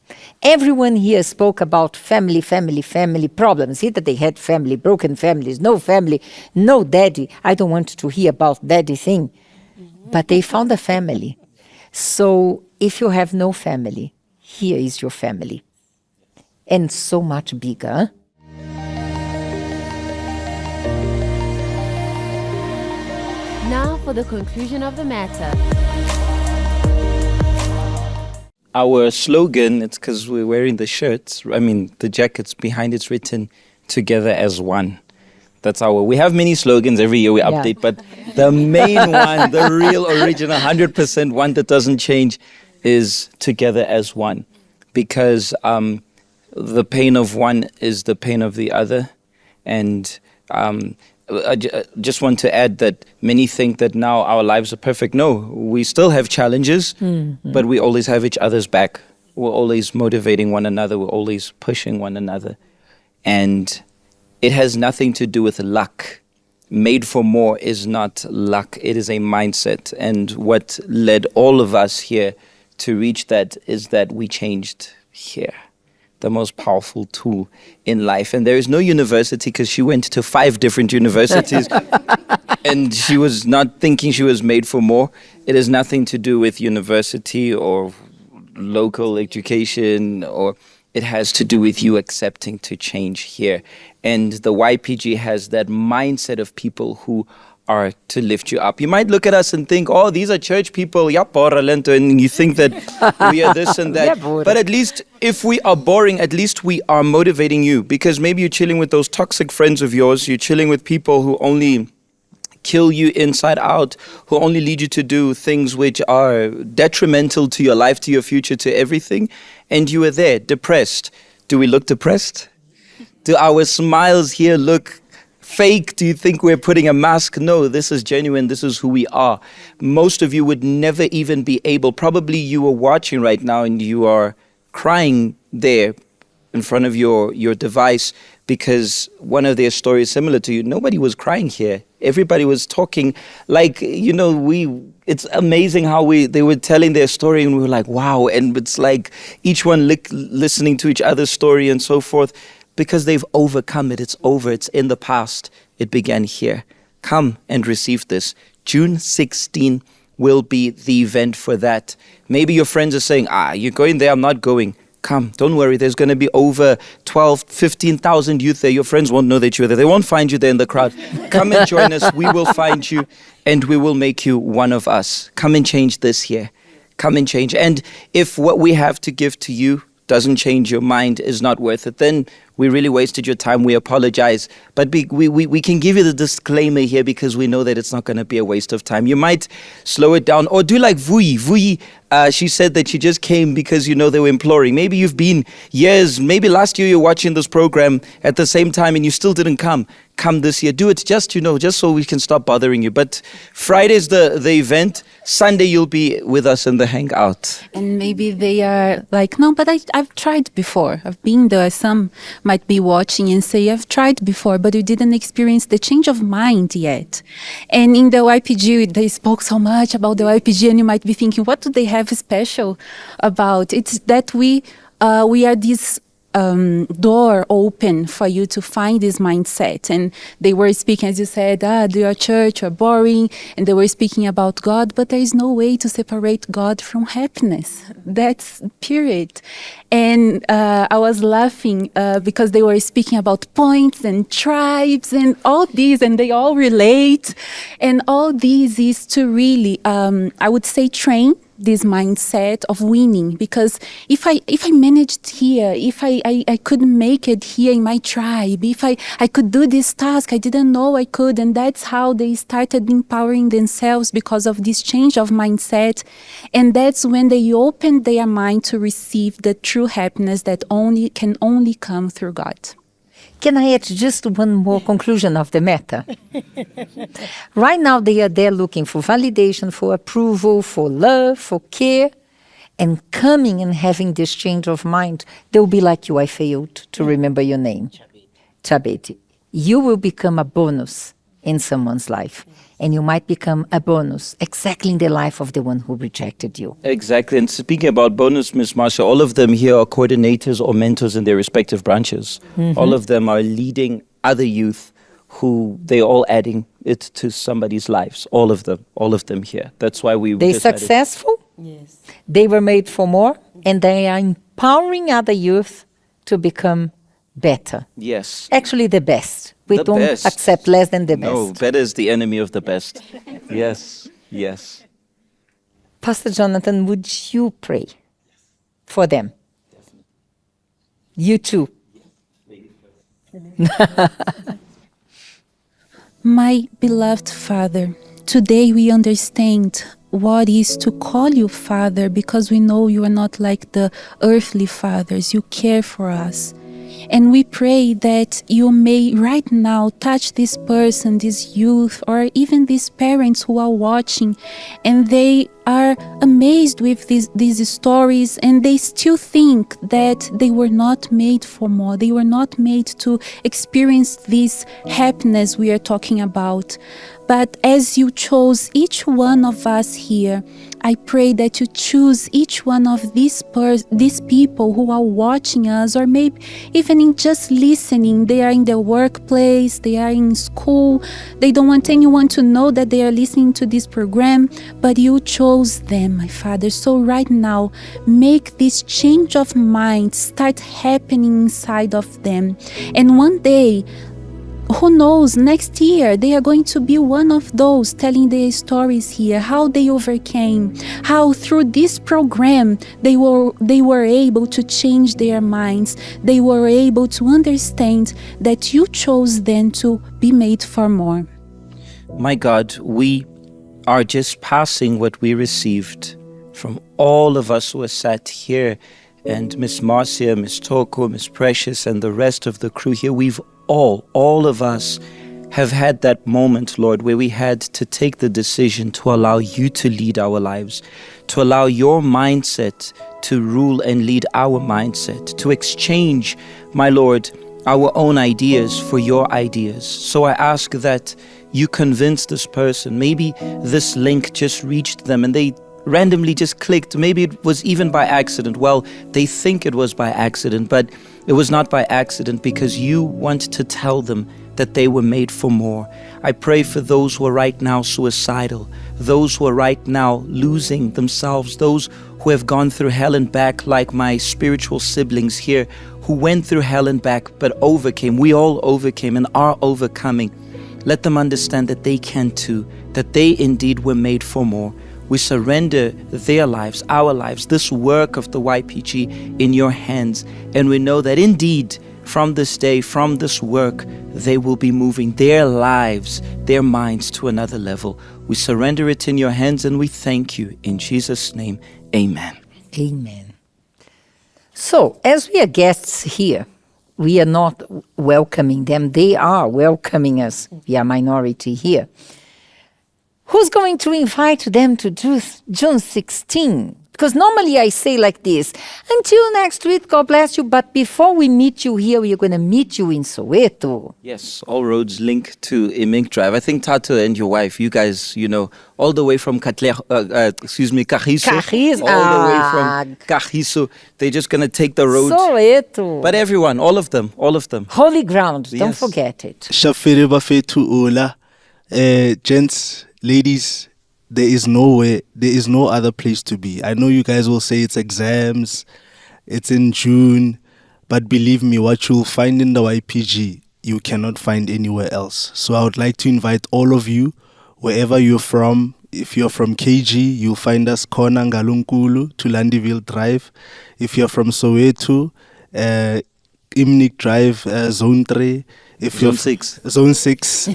Everyone here spoke about family problems. Either they had family, broken families, no family, no daddy. I don't want to hear about daddy thing. But they found a family. So if you have no family, here is your family. And so much bigger. Huh? for the conclusion of the matter. Our slogan, it's because we're wearing the shirts, the jackets behind it's written, "Together as One." That's we have many slogans every year we update, but the main one, the real original 100% one that doesn't change is "Together as One." Because the pain of one is the pain of the other. And I just want to add that many think that now our lives are perfect. No, we still have challenges, but we always have each other's back. We're always motivating one another. We're always pushing one another. And it has nothing to do with luck. Made for more is not luck. It is a mindset. And what led all of us here to reach that is that we changed here. The most powerful tool in life. And there is no university, because she went to 5 different universities and she was not thinking she was made for more. It has nothing to do with university or local education, or it has to do with you accepting to change here. And the YPG has that mindset of people who are to lift you up. You might look at us and think, oh, these are church people, and you think that we are this and that. But at least if we are boring, at least we are motivating you, because maybe you're chilling with those toxic friends of yours. You're chilling with people who only kill you inside out, who only lead you to do things which are detrimental to your life, to your future, to everything. And you are there, depressed. Do we look depressed? Do our smiles here look fake? Do you think we're putting a mask? No, this is genuine. This is who we are. Most of you would never even be able, probably you are watching right now and you are crying there in front of your device because one of their stories similar to you. Nobody was crying here. Everybody was talking like, it's amazing how they were telling their story and we were like, wow. And it's like each one listening to each other's story and so forth. Because they've overcome it. It's over. It's in the past. It began here. Come and receive this. June 16 will be the event for that. Maybe your friends are saying, you're going there, I'm not going. Come, don't worry. There's going to be over 12, 15,000 youth there. Your friends won't know that you're there. They won't find you there in the crowd. Come and join us. We will find you and we will make you one of us. Come and change this year. Come and change. And if what we have to give to you doesn't change your mind, is not worth it, then we really wasted your time. We apologize. But we can give you the disclaimer here because we know that it's not going to be a waste of time. You might slow it down or do like Vui. Vui, she said that she just came because, they were imploring. Maybe you've been years, maybe last year you're watching this program at the same time and you still didn't come. Come this year. Do it just so we can stop bothering you. But Friday's the event. Sunday you'll be with us in the hangout. And maybe they are like, no, but I've tried before. I've been there. Some might be watching and say, I've tried before, but you didn't experience the change of mind yet. And in the YPG, they spoke so much about the YPG, and you might be thinking, what do they have special about? It's that we are this door open for you to find this mindset. And they were speaking, as you said, your church are boring, and they were speaking about God, but there is no way to separate God from happiness. That's period. And I was laughing because they were speaking about points and tribes and all these, and they all relate. And all these is to really, I would say, train this mindset of winning, because if I managed here, if I couldn't make it here in my tribe, if I could do this task, I didn't know I could. And that's how they started empowering themselves, because of this change of mindset. And that's when they opened their mind to receive the true happiness that can only come through God. Can I add just one more conclusion of the matter? Right now, they are there looking for validation, for approval, for love, for care. And coming and having this change of mind, they'll be like you. I failed to remember your name. Chabeti. You will become a bonus in someone's life. And you might become a bonus exactly in the life of the one who rejected you. Exactly. And speaking about bonus, Ms. Marsha, all of them here are coordinators or mentors in their respective branches. Mm-hmm. All of them are leading other youth who they're all adding it to somebody's lives. All of them here. That's why they're successful. Yes. They were made for more, and they are empowering other youth to become better. Yes. Actually, the best. We The don't best. accept less than the best. No, better is the enemy of the best. Yes, yes. Pastor Jonathan, would you pray for them? You too. My beloved Father, today we understand what is to call you Father, because we know you are not like the earthly fathers. You care for us. And we pray that you may right now touch this person, this youth, or even these parents who are watching, and they are amazed with these stories, and they still think that they were not made for more. They were not made to experience this happiness we are talking about. But as you chose each one of us here, I pray that you choose each one of these people who are watching us, or maybe even in just listening. They are in their workplace, they are in school, they don't want anyone to know that they are listening to this program, but you chose them, my Father. So right now, make this change of mind start happening inside of them. And one day, who knows, next year they are going to be one of those telling their stories here, how they overcame, how through this program they were able to change their minds. They were able to understand that you chose them to be made for more. My God, we are just passing what we received from all of us who are sat here, and Miss Marcia, Miss Toko, Miss Precious, and the rest of the crew here. We've all of us have had that moment, Lord, where we had to take the decision to allow you to lead our lives, to allow your mindset to rule and lead our mindset, to exchange, my Lord, our own ideas for your ideas. So I ask that you convince this person. Maybe this link just reached them and they randomly just clicked. Maybe it was even by accident. Well, they think it was by accident, but it was not by accident, because you want to tell them that they were made for more. I pray for those who are right now suicidal, those who are right now losing themselves, those who have gone through hell and back, like my spiritual siblings here, who went through hell and back but overcame. We all overcame and are overcoming. Let them understand that they can too, that they indeed were made for more. We surrender their lives, our lives, this work of the YPG in your hands. And we know that indeed, from this day, from this work, they will be moving their lives, their minds to another level. We surrender it in your hands and we thank you. In Jesus' name, amen. Amen. So, as we are guests here, we are not welcoming them. They are welcoming us. We are minority here. Who's going to invite them to June 16? Because normally I say like this, until next week, God bless you. But before we meet you here, we are going to meet you in Soweto. Yes, all roads link to Imink Drive. I think Tato and your wife, you guys, all the way from Kagiso, all the way from Kagiso, they're just going to take the road. Soweto. But everyone, all of them. Holy ground, don't Yes. forget it. Shafiri bafethu Ola, gents, ladies, there is no other place to be. I know you guys will say it's exams, it's in June, but believe me, what you'll find in the YPG, you cannot find anywhere else. So I would like to invite all of you, wherever you're from. If you're from KG, you'll find us Kona Ngalunkulu to Landiville Drive. If you're from Soweto, Imnik Drive, Zone 3. If Zone you're 6. Zone 6.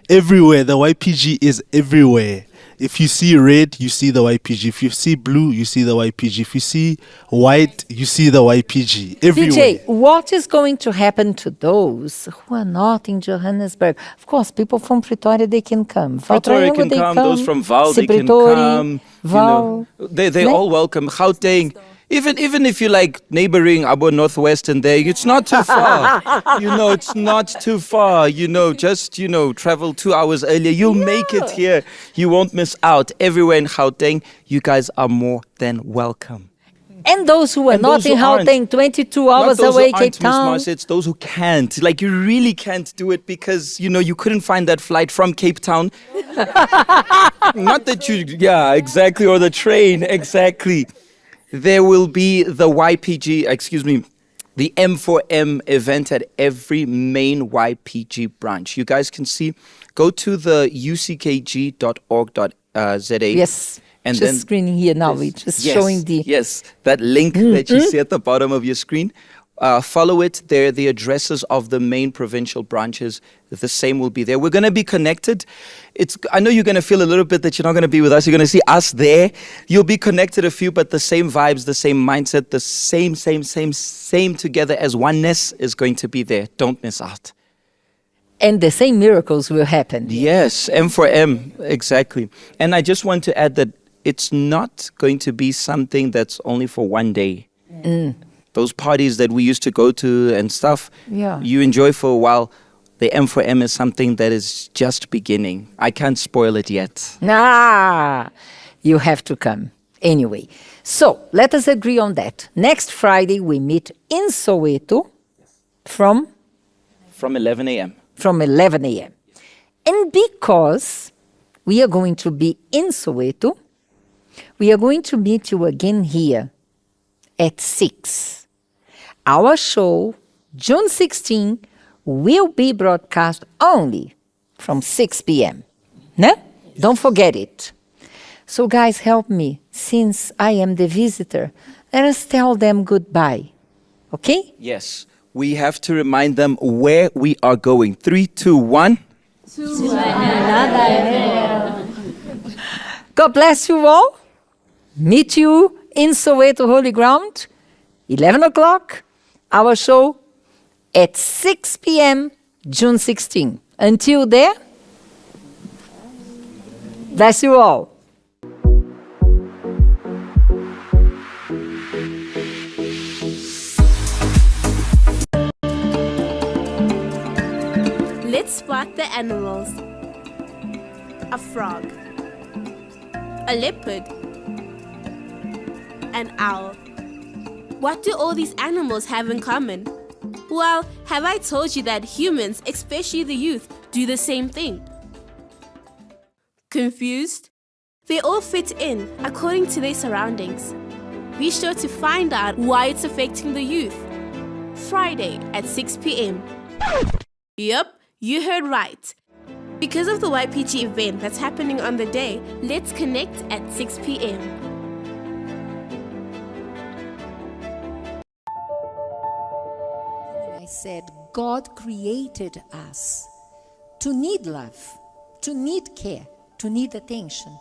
Everywhere. The YPG is everywhere. If you see red, you see the YPG. If you see blue, you see the YPG. If you see white, you see the YPG. Everywhere. DJ, what is going to happen to those who are not in Johannesburg? Of course, people from Pretoria, they can come. Pretoria can they come, those from Val, they can Pretoria, come. Val. They're all welcome. Gauteng. Even if you like neighboring Abo Northwestern there, it's not too far. It's not too far. Just travel 2 hours earlier. You'll make it here. You won't miss out. Everywhere in Gauteng, you guys are more than welcome. And those who are not those in who aren't. Gauteng, 22 Not hours those away, who Cape aren't, Miss Town. Marcia, it's those who can't. Like, you really can't do it because, you couldn't find that flight from Cape Town. Not that exactly, or the train, exactly. There will be the YPG, the M4M event at every main YPG branch. You guys can see, go to the uckg.org.za. Yes. And just then screening here now. We're just showing the... Yes, that link that you see at the bottom of your screen. Follow it. There are the addresses of the main provincial branches. The same will be there. We're going to be connected. I know you're going to feel a little bit that you're not going to be with us. You're going to see us there. You'll be connected a few, but the same vibes, the same mindset, the same together as oneness is going to be there. Don't miss out. And the same miracles will happen. Yes, M4M, exactly. And I just want to add that it's not going to be something that's only for one day. Those parties that we used to go to and stuff, you enjoy for a while. The M4M is something that is just beginning. I can't spoil it yet. Nah, you have to come. Anyway, so let us agree on that. Next Friday, we meet in Soweto from 11 a.m. From 11 a.m. And because we are going to be in Soweto, we are going to meet you again here at 6. Our show, June 16, will be broadcast only from 6 p.m. No? Don't forget it. So guys, help me. Since I am the visitor, let us tell them goodbye. Okay? Yes. We have to remind them where we are going. 3, 2, 1. To another level. God bless you all. Meet you in Soweto Holy Ground, 11 o'clock. Our show at 6 p.m. June 16. Until there, bless you all. Let's spot the animals. A frog, a leopard, an owl. What do all these animals have in common? Well, have I told you that humans, especially the youth, do the same thing? Confused? They all fit in according to their surroundings. Be sure to find out why it's affecting the youth. Friday at 6 p.m. Yep, you heard right. Because of the YPG event that's happening on the day, let's connect at 6 p.m. I said, God created us to need love, to need care, to need attention,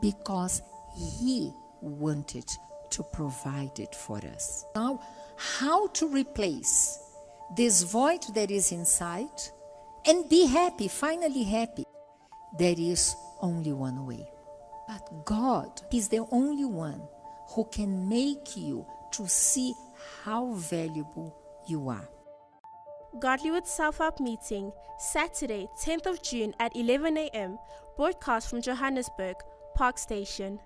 because He wanted to provide it for us. Now, how to replace this void that is inside and be happy, finally happy? There is only one way. But God is the only one who can make you to see how valuable you are. Godly with Self-Help Meeting, Saturday, 10th of June at 11 a.m., broadcast from Johannesburg, Park Station.